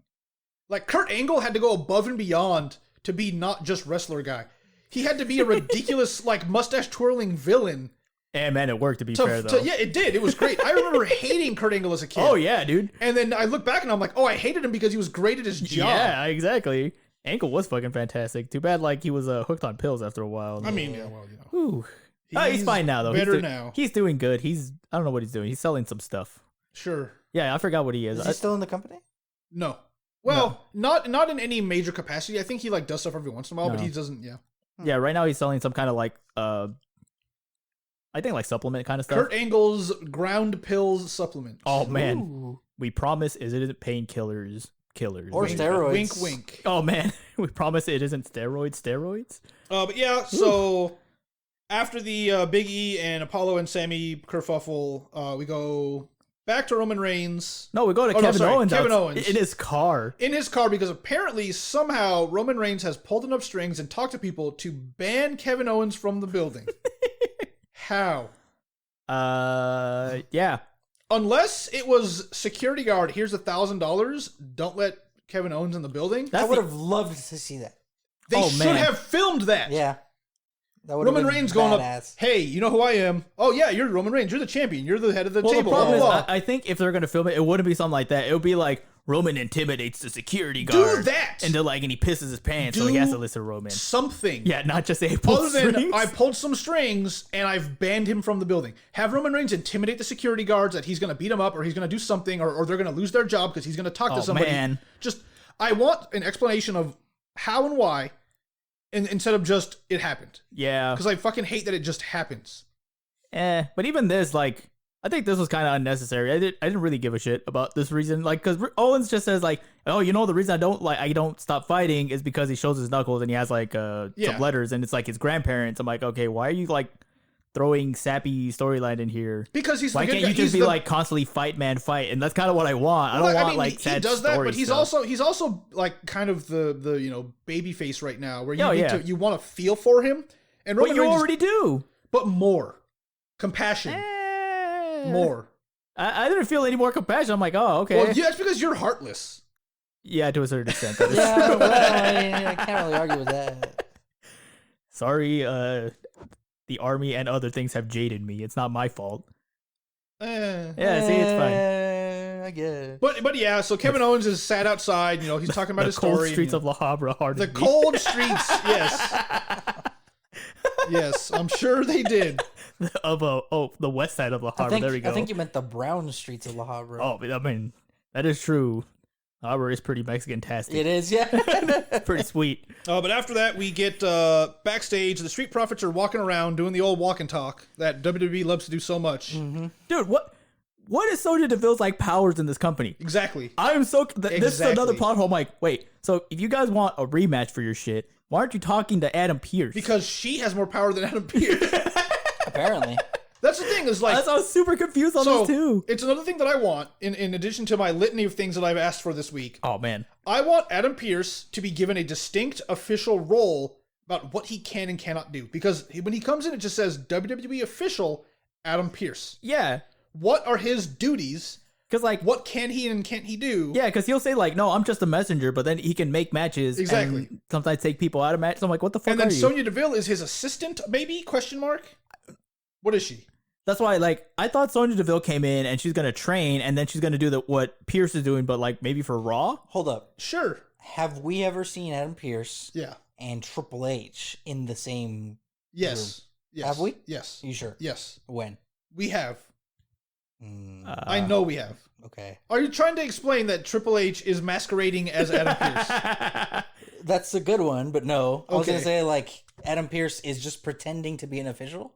Like Kurt Angle had to go above and beyond to be not just wrestler guy. He had to be a ridiculous like mustache twirling villain. And man, it worked to be fair though. Yeah, it did. It was great. I remember hating Kurt Angle as a kid. Oh yeah, dude. And then I look back and I'm like, oh, I hated him because he was great at his job. Yeah, exactly. Ankle was fucking fantastic. Too bad like he was hooked on pills after a while. I mean, yeah, well, you know. Whew. He's fine now though. Better now. He's doing good. I don't know what he's doing. He's selling some stuff. Sure. Yeah, I forgot what he is. Is he still in the company? No. Well, not in any major capacity. I think he like does stuff every once in a while, but No. he doesn't. Yeah. Yeah, right now he's selling some kind of like I think like supplement kind of stuff. Kurt Angle's ground pills supplement. Oh man, Ooh. we promise it isn't painkillers. Or Wink, steroids. Wink, wink. Oh man, we promise it isn't steroids. But yeah, so after the Big E and Apollo and Sami kerfuffle, we go back to Roman Reigns. No, we go to Kevin Owens in his car. In his car, because apparently somehow Roman Reigns has pulled enough strings and talked to people to ban Kevin Owens from the building. How? Yeah. Unless it was security guard, here's $1,000. Don't let Kevin Owens in the building. I would have loved to see that. They should have filmed that. Yeah. That would Roman have been Reigns going badass. up, hey, you know who I am? Oh, yeah, you're Roman Reigns. You're the champion. You're the head of the Well, table. the problem Blah, is, blah. I think if they're gonna film it, it wouldn't be something like that. It would be like Roman intimidates the security guard. Do that. And he pisses his pants, so Do he has to listen to Roman. Something. Yeah, not just say pull Other than strings. I pulled some strings and I've banned him from the building. Have Roman Reigns intimidate the security guards that he's going to beat him up or he's going to do something or they're going to lose their job because he's going to talk to somebody. Man. Just, I want an explanation of how and why instead of just, it happened. Yeah. Because I fucking hate that it just happens. But even this, like, I think this was kind of unnecessary. I didn't really give a shit about this reason, like, because Owens just says like, oh, you know, the reason I don't stop fighting is because he shows his knuckles and he has like some letters and it's like his grandparents. I'm like, okay, why are you like throwing sappy storyline in here? Because he's why the can't good you guy. just be like constantly fight, and that's kind of what I want. I don't want like sad he does that, story but he's stuff. also like kind of the you know baby face right now, where you Oh, need yeah. you want to feel for him, and But Roman you Reigns already do. but more compassion, more. I didn't feel any more compassion. I'm like, oh, okay. Well, yeah, that's because you're heartless. Yeah, to a certain extent. That is Yeah, well, I can't really argue with that. Sorry, the army and other things have jaded me. It's not my fault. Yeah, see, it's fine. I guess. But yeah, so Kevin Owens is sat outside. You know, he's talking about The his cold story. streets and, of La Habra the hardened me. cold streets. Yes, yes, I'm sure they did. The west side of La Habra. There we go. I think you meant the brown streets of La Habra. Oh, I mean, that is true. La Habra is pretty Mexican-tastic. It is, yeah. Pretty sweet. But after that, we get backstage. The Street Profits are walking around doing the old walk and talk that WWE loves to do so much. Mm-hmm. Dude, what is Sonya Deville's like powers in this company? Exactly. I'm so this is another plot hole. I'm like, wait, so if you guys want a rematch for your shit, why aren't you talking to Adam Pearce? Because she has more power than Adam Pearce. Apparently. That's the thing is like I was super confused on this too. It's another thing that I want in addition to my litany of things that I've asked for this week. Oh man, I want Adam Pearce to be given a distinct official role about what he can and cannot do, because when he comes in, it just says WWE official Adam Pearce. Yeah. What are his duties? Because like, what can he and can't he do? Yeah, because he'll say like, "No, I'm just a messenger," but then he can make matches. Exactly. And sometimes take people out of matches. I'm like, what the fuck? And then are you? Sonya Deville is his assistant, maybe? Question mark. What is she? That's why, like, I thought Sonya Deville came in and she's gonna train, and then she's gonna do what Pierce is doing, but like maybe for Raw. Hold up. Sure. Have we ever seen Adam Pearce? Yeah. And Triple H in the same? Yes. room? Yes. Have we? Yes. Are you sure? Yes. When? We have. I know we have. Okay. Are you trying to explain that Triple H is masquerading as Adam Pearce? That's a good one, but no. I was Okay. gonna say like Adam Pearce is just pretending to be an official.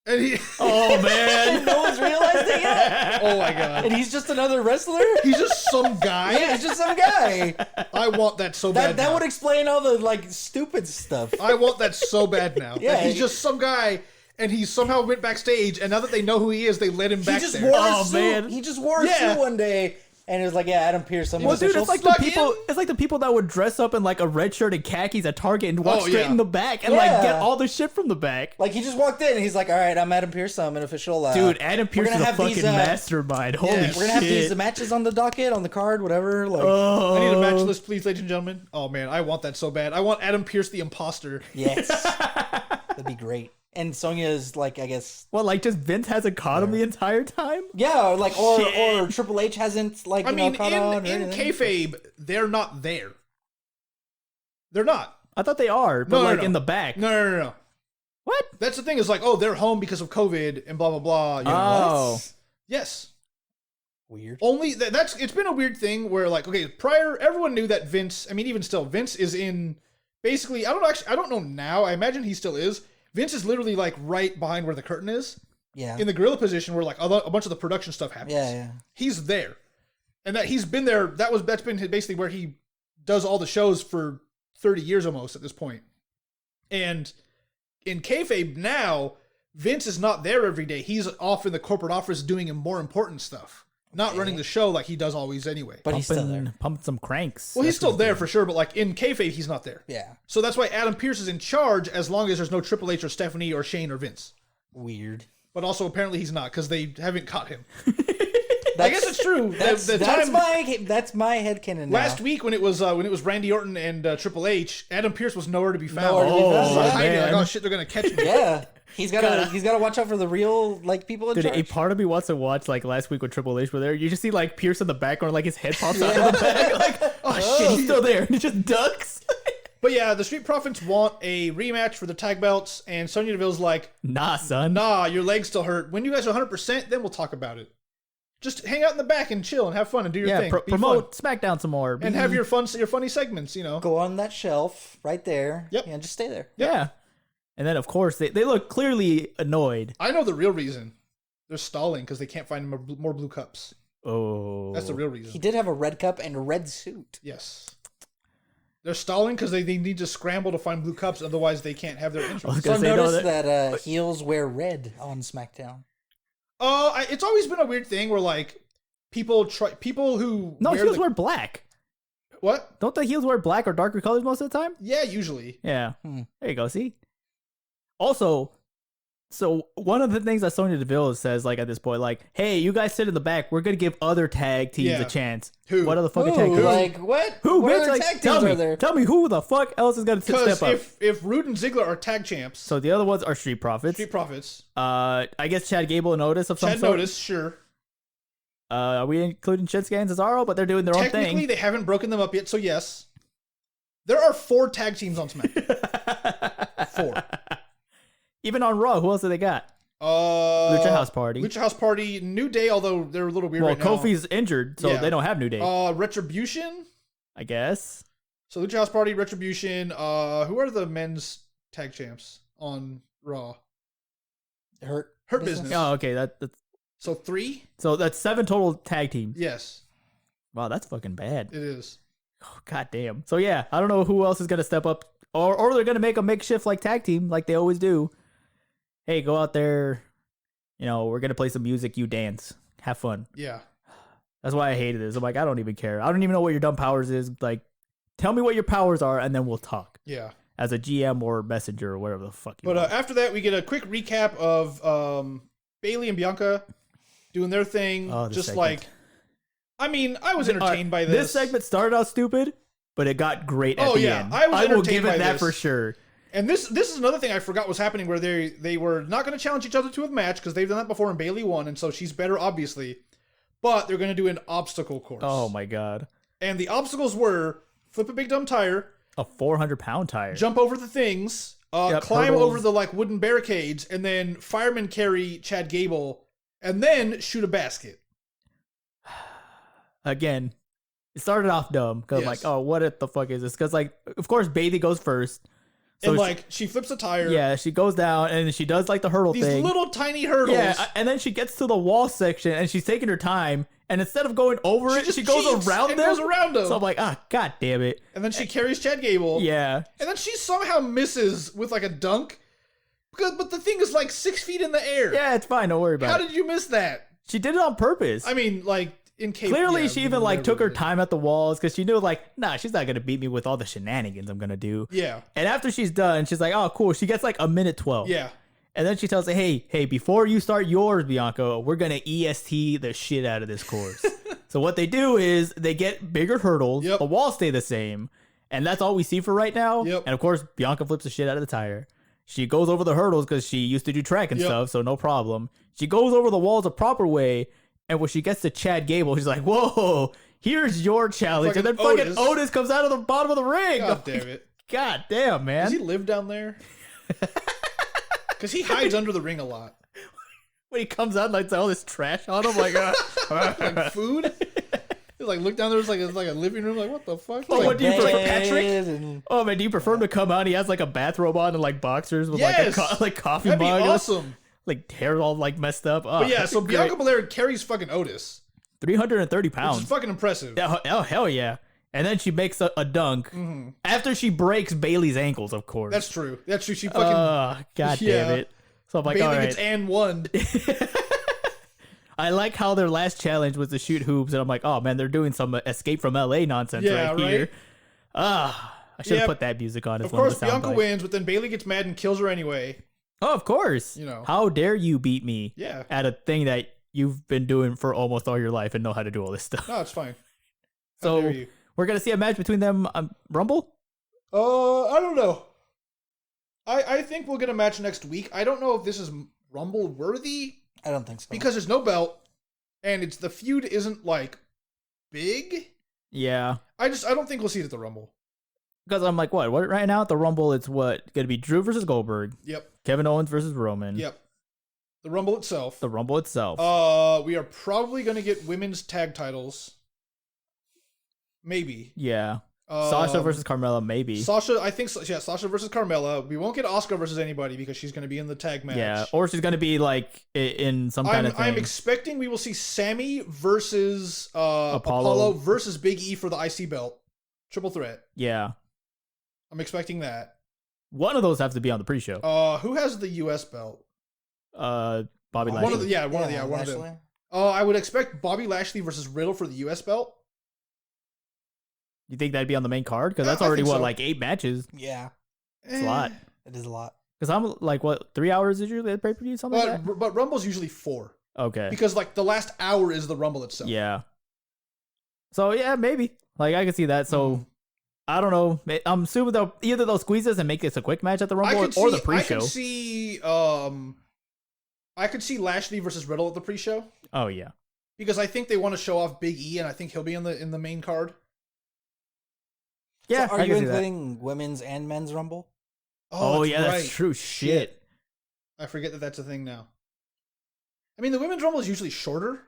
And he, Oh man, No one's realized it yet. oh my god, And he's just another wrestler. he's just some guy. Yeah, he's just some guy. I want that so bad. That now. would explain all the like stupid stuff. I want that so bad now. Yeah. That he's just some guy, and he somehow went backstage, and now that they know who he is, they let him He back just there. wore Oh, a suit. man. He just wore a Yeah. suit one day, and it was like, yeah, Adam Pearce. I'm an well, dude, official. it's like the Stuck people. in? It's like the people that would dress up in like a red shirt and khakis at Target and walk Oh, straight yeah. in the back and like Yeah. get all the shit from the back. Like he just walked in and he's like, "All right, I'm Adam Pearce. I'm an official." Dude, Adam Pearce gonna is a have fucking these, mastermind. Holy shit! we're gonna have these matches on the docket, on the card, whatever. Like, Oh, I need a match list, please, ladies and gentlemen. Oh man, I want that so bad. I want Adam Pearce the imposter. yes, that'd be great. And Sonya's like, I guess, well, like just Vince hasn't caught him the entire time. yeah, or like, or Shit. Triple H hasn't like, I you mean, know, caught on or in anything. kayfabe, they're not there. They're not. I thought they are, but No, no, like no. in the back. No. What? That's the thing. Is like, oh, they're home because of COVID and blah blah blah. You know? Oh, What? Yes. Weird. Only that's. It's been a weird thing where like, okay, prior everyone knew that Vince. I mean, even still, Vince is in. Basically, I don't know now. I imagine he still is. Vince is literally like right behind where the curtain is, Yeah. in the gorilla position where like a bunch of the production stuff happens. Yeah. He's there, and that he's been there. That's been basically where he does all the shows for 30 years almost at this point. And in kayfabe now, Vince is not there every day. He's off in the corporate office doing more important stuff, not running the show like he does always anyway. But he's still there. pumping some cranks. Well, he's That's still what there for sure, but like in kayfabe, he's not there. Yeah. So that's why Adam Pearce is in charge as long as there's no Triple H or Stephanie or Shane or Vince. Weird. But also apparently he's not because they haven't caught him. I guess it's true. That's my headcanon now. Last week when it was Randy Orton and Triple H, Adam Pearce was nowhere to be found. Nowhere to be He was found, like yeah. hiding, like, man. oh shit, they're gonna catch me. Yeah. He's gotta watch out for the real like people in Dude, charge. a part of me wants to watch like last week when Triple H were there. You just see like Pierce in the background, like his head pops out of the back, like oh shit, he's still there, and he just ducks. But yeah, the Street Profits want a rematch for the tag belts, and Sonya Deville's like, Nah, son. nah, your legs still hurt. When you guys are 100%, then we'll talk about it. Just hang out in the back and chill and have fun and do your Yeah, thing. Be promote fun. SmackDown some more, And have your funny segments, you know. Go on that shelf right there. Yep. Yeah, just stay there. yeah. And then of course they look clearly annoyed. I know the real reason. They're stalling because they can't find more blue cups. Oh, That's the real reason. He did have a red cup and a red suit. Yes. They're stalling because they need to scramble to find blue cups, otherwise they can't have their I was entrance. gonna So say, no, notice that heels wear red on SmackDown. It's always been a weird thing where like people who No, wear heels wear black. what? Don't the heels wear black or darker colors most of the time? Yeah, usually. Yeah. Hmm. There you go. See. Also, so one of the things that Sonya Deville says, like at this point, like, "Hey, you guys sit in the back. We're gonna give other tag teams Yeah. a chance." Who? What other fucking Ooh, tag teams? like what? Who? What Bitch, other like, tag tell teams me. are there? Tell me who the fuck else is gonna Because step up? if Rude and Ziggler are tag champs, So the other ones are Street Profits. Street Profits, I guess Chad Gable and Otis of some Chad sort. Notice, sure. Are we including Shinsuke and Cesaro? But they're doing their own Technically, thing. they haven't broken them up yet, so yes. There are 4 tag teams on SmackDown. 4. Even on Raw, who else do they got? Lucha House Party. Lucha House Party, New Day, although they're a little weird Well, right now. Kofi's injured, so Yeah. they don't have New Day. Retribution. I guess. So Lucha House Party, Retribution. Who are the men's tag champs on Raw? Hurt Business. Oh, okay. That's So 3? so that's 7 total tag teams. Yes, Wow, that's fucking bad. it is. Oh, God damn. So yeah, I don't know who else is gonna step up, or they're gonna make a makeshift like tag team, like they always do. Hey, go out there, You know, we're gonna play some music. You dance, have fun. Yeah. That's why I hated this. I'm like, I don't even care. I don't even know what your dumb powers is. Like, tell me what your powers are, and then we'll talk. Yeah. As a GM or messenger or whatever the fuck. But after that, we get a quick recap of Bayley and Bianca doing their thing. Oh, this just segment. like, I mean, I was entertained by this. This segment started out stupid, but it got great at the end. I was will entertained give by it that this. for sure. And this is another thing I forgot was happening, where they were not going to challenge each other to a match because they've done that before and Bayley won, and so she's better, obviously. But they're going to do an obstacle course. Oh my god. And the obstacles were flip a big dumb tire, A 400-pound tire. jump over the things, climb hurdles. over the like wooden barricades, and then fireman carry Chad Gable, and then shoot a basket. Again, it started off dumb because Yes. like, oh, what the fuck is this? Because like, of course, Bailey goes first. So And like she flips a tire. yeah, she goes down and she does like the hurdle These thing. little tiny hurdles. Yeah, and then she gets to the wall section and she's taking her time. And instead of going over it, just she goes cheats around and them. goes around them. So I'm like, god damn it. And then she carries Chad Gable. Yeah. And then she somehow misses with like a dunk. But the thing is like 6 feet in the air. Yeah, it's fine. Don't worry about How it. did you miss that? She did it on purpose. I mean, like in case. Clearly, yeah, she even like took her whatever. time at the walls because she knew like, nah, she's not gonna beat me with all the shenanigans I'm gonna do. Yeah. And after she's done, she's like, oh, cool. She gets like a minute 12. Yeah. And then she tells her, hey, before you start yours, Bianca, we're gonna EST the shit out of this course. So what they do is they get bigger hurdles. Yep. The walls stay the same, and that's all we see for right now. Yep. And of course, Bianca flips the shit out of the tire. She goes over the hurdles because she used to do track and Yep. stuff, so no problem. She goes over the walls a proper way, and when she gets to Chad Gable, she's like, "Whoa, here's your challenge!" And then fucking Otis comes out of the bottom of the ring. God damn it. God damn, man. Does he live down there? Because he hides under the ring a lot. When he comes out, like all this trash on him, like, Like food. He's like, look down there. It's like a living room. Like, what the fuck? Oh, Like, what do you prefer, Patrick? And oh man, do you prefer him to come out? And he has like a bathrobe on and like boxers with Yes! like a like coffee That'd be mug, awesome. like hair all like messed up. Oh, But yeah, so great. Bianca Belair carries fucking Otis, 330 which pounds. is fucking impressive. Yeah, oh hell yeah! And then she makes a dunk after she breaks Bailey's ankles. Of course, That's true. That's true. She fucking god yeah. damn it! So I'm like, Bayley all right. gets and one. I like how their last challenge was to shoot hoops, and I'm like, oh man, they're doing some Escape from LA nonsense Yeah, right here. right? I should have Yep. put that music on. As Of one course, of the sound Bianca bites. wins, but then Bayley gets mad and kills her anyway. Oh, of course. You know. How dare you beat me Yeah. at a thing that you've been doing for almost all your life and know how to do all this stuff. No, it's fine. How So dare you. we're gonna see a match between them Rumble. I don't know. I think we'll get a match next week. I don't know if this is Rumble worthy I don't think so. because there's no belt and the feud isn't like big. Yeah, I don't think we'll see it at the Rumble. because I'm like, what right now at the Rumble? It's what gonna be Drew versus Goldberg, Yep. Kevin Owens versus Roman. Yep. The Rumble itself. The Rumble itself. We are probably gonna get women's tag titles. Maybe. Yeah, Sasha versus Carmella, maybe. Sasha, I think so. Yeah, Sasha versus Carmella. We won't get Asuka versus anybody because she's going to be in the tag match. Yeah, or she's gonna be like in some kind of thing. I'm expecting we will see Sami versus Apollo versus Big E for the IC belt. Triple threat. Yeah, I'm expecting that. one of those have to be on the pre-show. Who has the US belt? Bobby Lashley. One of them. Lashley. I would expect Bobby Lashley versus Riddle for the US belt. You think that'd be on the main card? Because that's I already think so. like 8 matches. Yeah, It's a lot. it is a lot. Because I'm like, what, 3 hours is usually at pay-per-view? Something like that? But Rumble's usually 4 Okay. because like the last hour is the Rumble itself. Yeah. So, yeah, maybe. Like, I can see that. So, I don't know. I'm assuming they'll squeeze this and make this a quick match at the Rumble or the pre-show. I could see Lashley versus Riddle at the pre-show Oh, yeah. because I think they want to show off Big E and I think he'll be in the main card. Yeah, So I are you can see that. including women's and men's Rumble? Oh, yeah, right. that's true. Shit. I forget that's a thing now. I mean, the women's Rumble is usually shorter.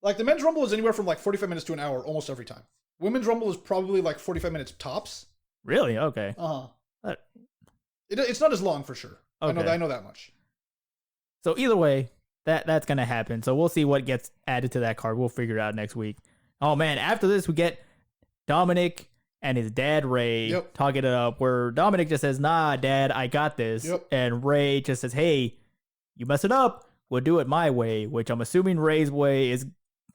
Like the men's Rumble is anywhere from like 45 minutes to an hour almost every time. Women's Rumble is probably like 45 minutes tops. Really? Okay. Uh-huh. It's not as long for sure. Okay. I know that much. So, either way, that's going to happen. So, we'll see what gets added to that card. We'll figure it out next week. Oh, man. After this, we get Dominik and his dad, Ray, talking it up, where Dominik just says, nah, Dad, I got this. Yep. And Ray just says, hey, you mess it up, we'll do it my way, which I'm assuming Ray's way is,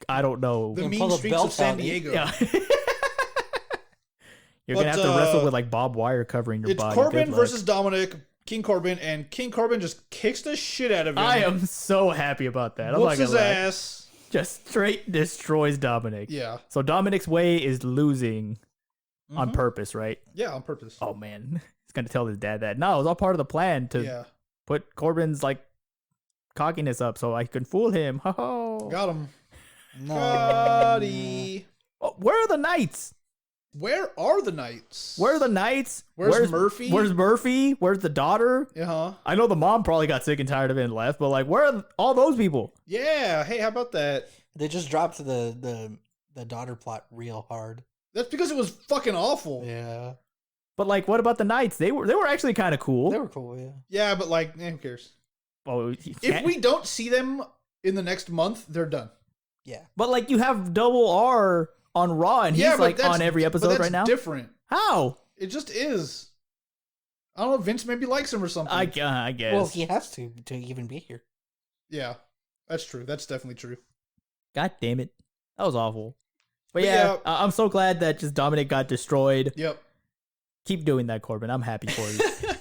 I don't know. The pull mean the streets belt of San out. Diego. Yeah. You're going to have to wrestle with like barbed wire covering your It's body. Corbin Good luck. versus Dominik, King Corbin, and King Corbin just kicks the shit out of him. I am so happy about that. I'm Whoops not his gonna lie. ass. Just straight destroys Dominik. Yeah. So Dominik's way is losing on Mhm. purpose, right? Yeah, on purpose. Oh man, he's gonna tell his dad that. No, it was all part of the plan to Yeah. put Corbin's like cockiness up so I can fool him. Ho Got him. No. Buddy. Oh, where are the knights? Where are the knights? Where are the knights? Where's Murphy? Where's Murphy? Where's the daughter? Uh-huh. I know the mom probably got sick and tired of it and left, but like, where are all those people? Yeah. Hey, how about that? They just dropped the daughter plot real hard. That's because it was fucking awful. Yeah. But like, what about the knights? They were actually kind of cool. They were cool, yeah. Yeah, but like, who cares? Oh, If we don't see them in the next month, they're done. Yeah. but like, you have Double R on Raw, and he's but like that's- on every but episode that's right now. Different. How? It just is. I don't know. Vince maybe likes him or something. I guess. Well, he has to even be here. Yeah, that's true. That's definitely true. God damn it, that was awful. But But yeah, yeah. I'm so glad that just Dominik got destroyed. Yep. Keep doing that, Corbin. I'm happy for you.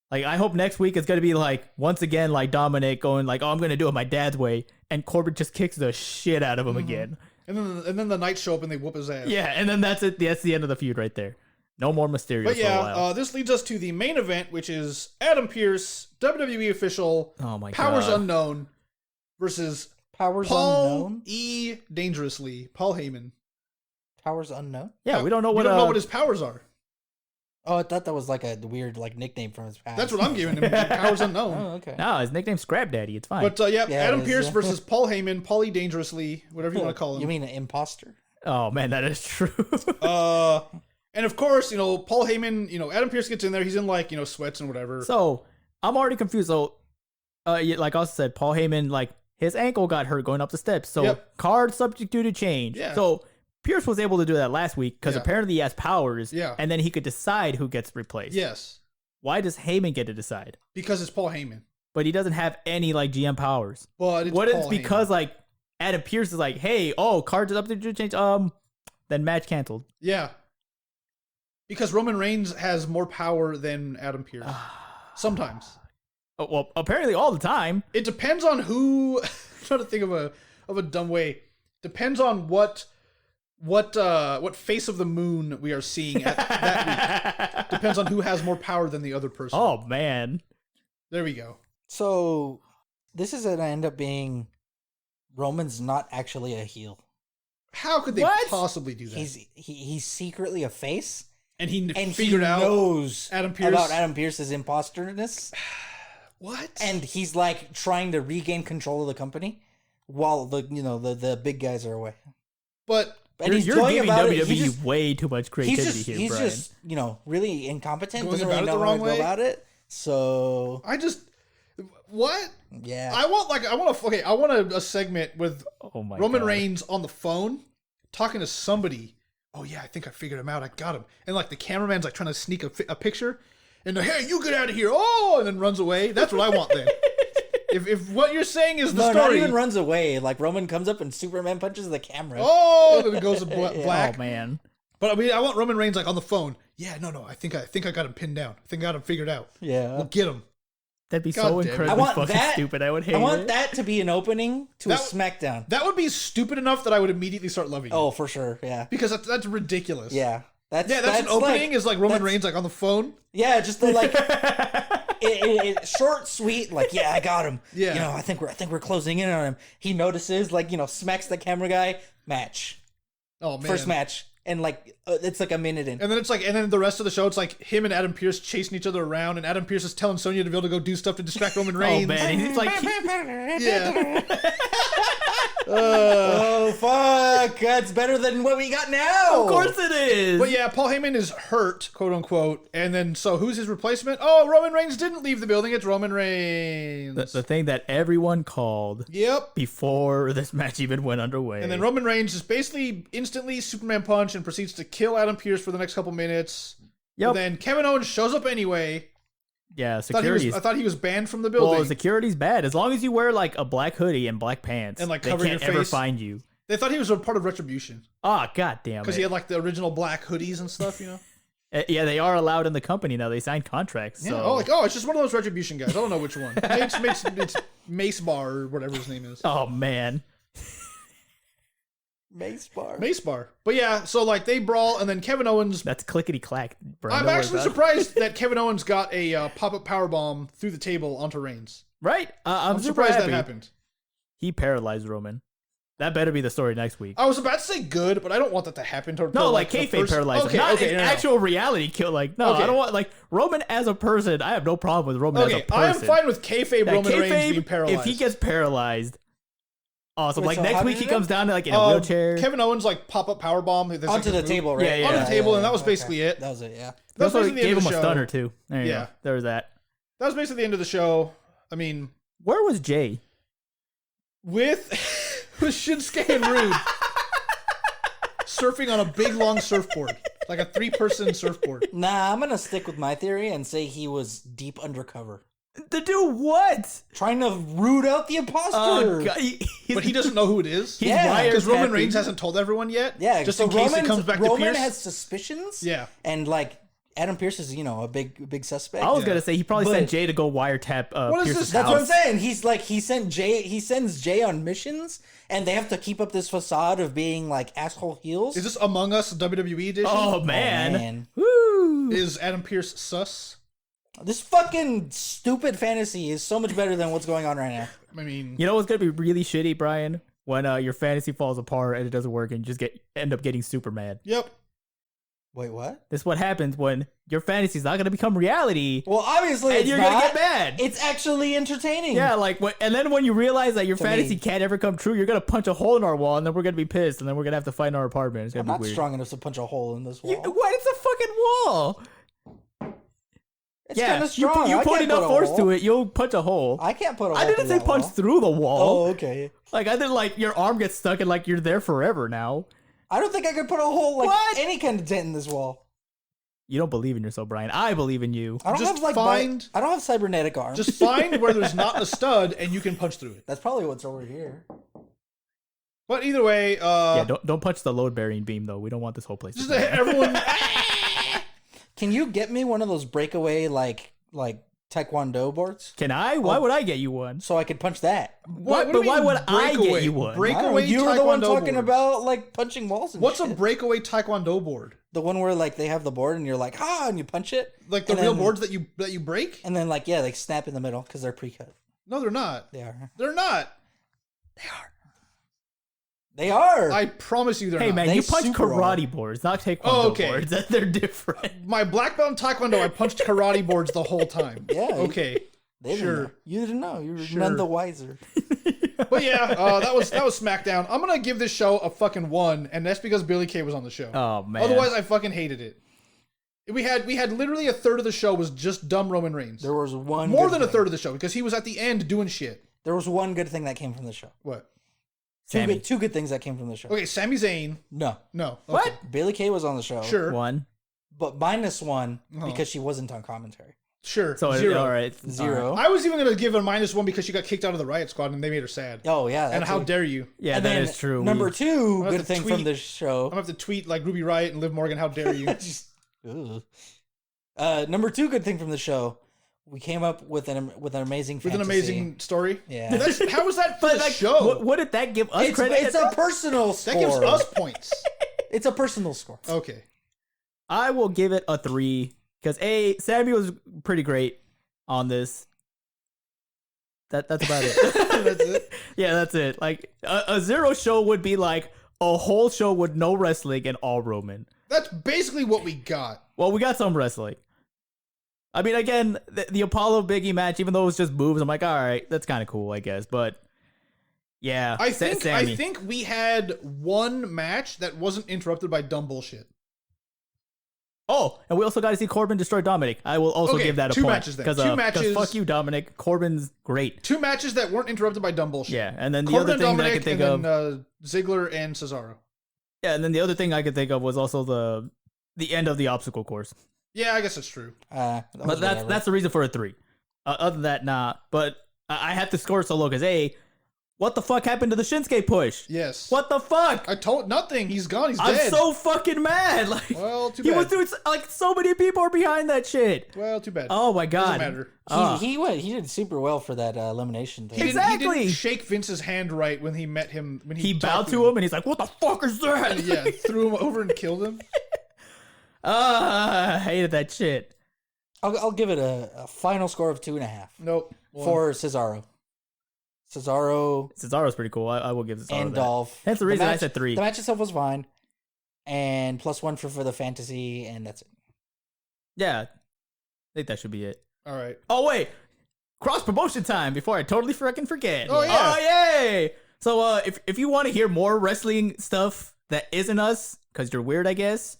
Like, I hope next week it's gonna be like once again like Dominik going like, "Oh, I'm gonna do it my dad's way," and Corbin just kicks the shit out of him again. And then the Knights show up and they whoop his ass. Yeah, and then that's it. That's the end of the feud right there. No more Mysterio But for a while. yeah, this leads us to the main event, which is Adam Pearce, WWE official, Oh my Powers god. Unknown, versus Powers Paul unknown. E. Dangerously, Paul Heyman. Powers unknown. Yeah, we don't know what we don't know what his powers are. Oh, I thought that was like a weird like nickname from his past. That's what I'm giving him. Powers Unknown. Oh, okay. No, his nickname's Scrap Daddy. It's fine. But yeah, Yeah, Adam it is, Pearce yeah. versus Paul Heyman, Paul E. Dangerously, whatever you want to call him. You mean an imposter? Oh man, that is true. And of course, Paul Heyman, Adam Pearce gets in there. He's in like, sweats and whatever. So I'm already confused. So, like I said, Paul Heyman, like his ankle got hurt going up the steps. So Yep. card subject to change. Yeah. So Pierce was able to do that last week because Yeah. apparently he has powers. Yeah. And then he could decide who gets replaced. Yes, Why does Heyman get to decide? because it's Paul Heyman. But he doesn't have any like GM powers. But it's What Paul it's because Heyman. like Adam Pearce is like, hey, cards up to change. Then match canceled. Yeah. Because Roman Reigns has more power than Adam Pearce. Sometimes. Oh, well, apparently all the time. It depends on who. I'm trying to think of a dumb way. Depends on what face of the moon we are seeing at that week. Depends on who has more power than the other person. Oh man. There we go. So this is gonna end up being Roman's not actually a heel. How could they What? possibly do that? He's secretly a face, and he and figured he out knows Adam Pearce. about Adam Pearce's imposterness, What? and he's like trying to regain control of the company while the big guys are away. But And he's You're going giving about WWE it. He just, way too much creativity he's just, here, he's Brian. just really incompetent. Going Doesn't about really it the know how wrong to way? go about it. So what? yeah, I want a segment with Oh my Roman God. Reigns on the phone talking to somebody. Oh yeah, I think I figured him out. I got him. And like the cameraman's like trying to sneak a picture, and hey, you get out of here! Oh, and then runs away. That's what I want then. If what you're saying is the no, story, not even runs away. Like Roman comes up and Superman punches the camera. oh, then it goes to black. Oh man. But I mean, I want Roman Reigns like on the phone. Yeah, no, I think I got him pinned down. I think I got him figured out. Yeah, We'll get him. That'd be God so damn it. incredibly I want fucking that. stupid. I would hate I want it. that to be an opening to a That- SmackDown. That would be stupid enough that I would immediately start loving it. Oh, for sure. Yeah, Because that's ridiculous. yeah. That's an opening is like Roman Reigns like on the phone. Yeah, just the like short, sweet. Like, yeah, I got him. Yeah. I think we're closing in on him. He notices, like, smacks the camera guy. Match, Oh man. first match, and like it's like a minute in. And then and then the rest of the show, it's like him and Adam Pearce chasing each other around, and Adam Pearce is telling Sonya to be able to go do stuff to distract Roman Reigns. Oh man, he's like Yeah. Oh fuck! That's better than what we got now. of course it is. But yeah, Paul Heyman is hurt, quote unquote. And then, so who's his replacement? Oh, Roman Reigns didn't leave the building. It's Roman Reigns. the thing that everyone called Yep. before this match even went underway. And then Roman Reigns just basically instantly Superman punch and proceeds to kill Adam Pearce for the next couple minutes. Yep. But then Kevin Owens shows up anyway. Yeah, I security's. thought he was banned from the building. Well, security's bad. As long as you wear like a black hoodie and black pants, And, like, they cover can't your ever face. find you. They thought he was a part of Retribution. Oh, god damn Because it. he had like the original black hoodies and stuff, you know? Yeah, they are allowed in the company now. They signed contracts. Yeah. So. Oh, it's just one of those Retribution guys. I don't know which one. It's Mace Bar or whatever his name is. Oh man. Mace bar. Mace Bar. But yeah, so like they brawl, and then Kevin Owens. That's clickety clack, bro. I'm Don't worry actually about it. surprised that Kevin Owens got a pop-up powerbomb through the table onto Reigns. Right? I'm surprised happy. that happened. He paralyzed Roman. That better be the story next week. I was about to say good, but I don't want that to happen. No, like kayfabe paralyzed. Okay, not okay, in no. actual reality kill. Like, no, Okay. I don't want, like, Roman as a person, I have no problem with Roman as a Okay, person. I am fine with kayfabe Yeah, Roman Reigns kayfabe, being paralyzed. if he gets paralyzed, awesome. Wait, Like, so next how week did he it comes down to, like, in a Uh, wheelchair. Kevin Owens like pop-up powerbomb there's, like, Onto this the move. table, right? Yeah, yeah. On the table, and that was Okay. basically it. That was it, yeah. That was Also, basically the gave end him of a the show. stunner, too. There you Yeah. go. There was that. That was basically the end of the show. I mean, Where was Jay? with Shinsuke and Rude surfing on a big long surfboard, like a 3-person surfboard. Nah, I'm gonna stick with my theory and say he was deep undercover. To do what? Trying to root out the imposter. Oh, God. But he doesn't know who it is. He's Yeah. wired Because Roman tapping. Reigns hasn't told everyone yet. Yeah, just so in case Roman's- it comes back to Roman Pierce. has suspicions. Yeah. And like Adam Pearce is, a big suspect. I was going to say, he probably But- sent Jay to go wiretap What is Pierce's this? That's house. what I'm saying. He's like he sends Jay on missions, and they have to keep up this facade of being like asshole heels. Is this Among Us WWE edition? Oh, man. man. Woo. Is Adam Pearce sus? This fucking stupid fantasy is so much better than what's going on right now. I mean, You know what's going to be really shitty, Brian? When your fantasy falls apart and it doesn't work and you just end up getting super mad. yep. Wait, what? This is what happens when your fantasy's not going to become reality Well, obviously, and it's you're not. going to get mad. It's actually entertaining. Yeah, like, and then when you realize that your To fantasy me. can't ever come true, you're going to punch a hole in our wall and then we're going to be pissed and then we're going to have to fight in our apartment. It's going I'm to be not weird. strong enough to punch a hole in this wall. What? It's a fucking wall. It's Yeah, kind of strong. you I put can't enough a force hole. to it, you'll punch a hole. I can't put a hole. I didn't through say that punch wall. through the wall. Oh, okay. Like, I didn't, like, your arm gets stuck and, like, you're there forever now. I don't think I could put a hole like What? any kind of dent in this wall. You don't believe in yourself, Brian. I believe in you. I don't Just have like find- I don't have cybernetic arms. Just find where there's not a stud and you can punch through it. That's probably what's over here. But either way, Yeah, don't punch the load bearing beam though. We don't want this whole place. To just burn. everyone. Can you get me one of those breakaway like taekwondo boards Can I? Why would I get you one? so I could punch that? What do but you why mean would I get breakaway? you one? I don't know, Breakaway you were the one taekwondo talking boards. about like punching walls and What's a shit. breakaway taekwondo board? The one where like they have the board and you're like and you punch it Like the And real then- boards that you break? and then like they snap in the middle because they're pre-cut. No, they're not. They are. They're not. They are. I promise you they're Hey not. man, They you punch super karate boards, not taekwondo Oh, okay. boards. They're different. My black belt in taekwondo, I punched karate boards the whole time. Yeah. Okay. They didn't sure. know. You didn't know. You were Sure. none the wiser. But yeah, that was SmackDown. I'm gonna give this show a fucking 1, and that's because Billy Kay was on the show. Oh man. Otherwise, I fucking hated it. We had literally a third of the show was just dumb Roman Reigns. There was one More good than a thing. third of the show because he was at the end doing shit. There was one good thing that came from the show. What? Sammy. Two good things that came from the show. Okay, Sami Zayn. No. No. Okay. What? Bailey Kay was on the show. Sure. One. But -1 Oh. because she wasn't on commentary. Sure. So 0. all right. 0. I was even gonna give her -1 because she got kicked out of the Riot Squad and they made her sad. Oh, yeah. and that's how it. dare you? Yeah, And that then is true. Number We- 2 have good to thing tweet- from the show. I'm gonna have to tweet like Ruby Riot and Liv Morgan. How dare you? Ugh. Number 2 good thing from the show. We came up with an amazing With an fantasy. amazing story. Yeah. How was that for But the like, show? what did that give us credit? It's a personal score. That gives us points. It's a personal score. Okay. I will give it a 3 because Sammy was pretty great on this. That's about it. That's it. Yeah, that's it. Like a 0 show would be like a whole show with no wrestling and all Roman. That's basically what we got. Well, we got some wrestling. I mean, again, the Apollo Biggie match, even though it was just moves, I'm like, all right, that's kind of cool, I guess. But yeah, I Sammy. think we had one match that wasn't interrupted by dumb bullshit. Oh, and we also got to see Corbin destroy Dominik. I will also Okay, give that a 2 point. matches then. 'Cause, 2 matches. fuck you, Dominik. Corbin's great. 2 matches that weren't interrupted by dumb bullshit. Yeah, and then the Corbin other thing and that I Dominik, could think and of, then Ziggler and Cesaro. yeah, and then the other thing I could think of was also the end of the obstacle course. Yeah, I guess that's true. But that's the reason for a 3. Other than that, nah. But I have to score so low because what the fuck happened to the Shinsuke push? Yes. What the fuck? I told nothing. He's gone. He's I'm dead. so fucking mad. Like, well, too he bad. was doing like so many people are behind that shit. Well, too bad. Oh my god. Doesn't matter. He did super well for that elimination thing. He didn't shake Vince's hand right when he met him. When he bowed to him and he's like, "What the fuck is that?" And, yeah, threw him over and killed him. I hated that shit. I'll give it a final score of 2.5. Nope. For Cesaro. Cesaro's pretty cool. I will give Cesaro and that. Dolph. That's the reason I said 3. The match itself was fine, and +1 for the fantasy, and that's it. Yeah, I think that should be it. All right. Oh wait, cross promotion time before I totally freaking forget. Oh yeah. Oh yay! So if you want to hear more wrestling stuff that isn't us, because you're weird, I guess,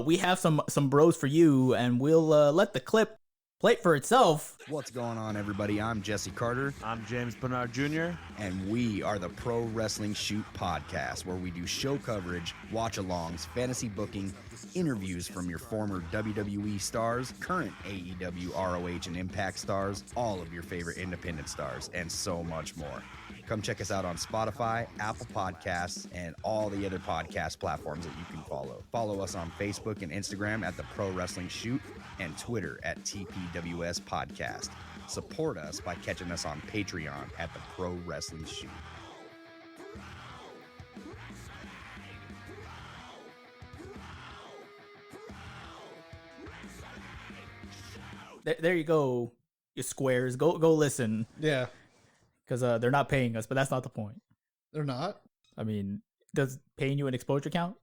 we have some bros for you, and we'll let the clip play for itself. What's going on, everybody? I'm Jesse Carter. I'm James Bernard Jr. And we are the Pro Wrestling Shoot podcast, where we do show coverage, watch-alongs, fantasy booking, interviews from your former WWE stars, current AEW, ROH, and Impact stars, all of your favorite independent stars, and so much more. Come check us out on Spotify, Apple Podcasts, and all the other podcast platforms that you can follow. Follow us on Facebook and Instagram at the Pro Wrestling Shoot and Twitter at TPWS Podcast. Support us by catching us on Patreon at the Pro Wrestling Shoot. There you go, you squares. Go listen. Yeah. Because they're not paying us, but that's not the point. They're not? I mean, does paying you an exposure count?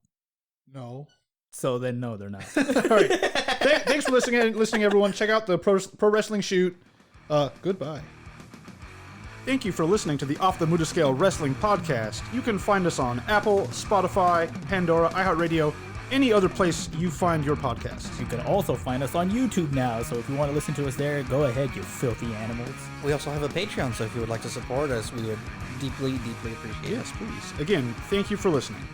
No. So then, no, they're not. All right. Thanks for listening, everyone. Check out the Pro Wrestling Shoot. Goodbye. Thank you for listening to the Off the Muda Scale Wrestling Podcast. You can find us on Apple, Spotify, Pandora, iHeartRadio, any other place you find your podcasts. You can also find us on YouTube now, so if you want to listen to us there, go ahead, you filthy animals. We also have a Patreon, so if you would like to support us, we would deeply, deeply appreciate it. Yes, please. Again, thank you for listening.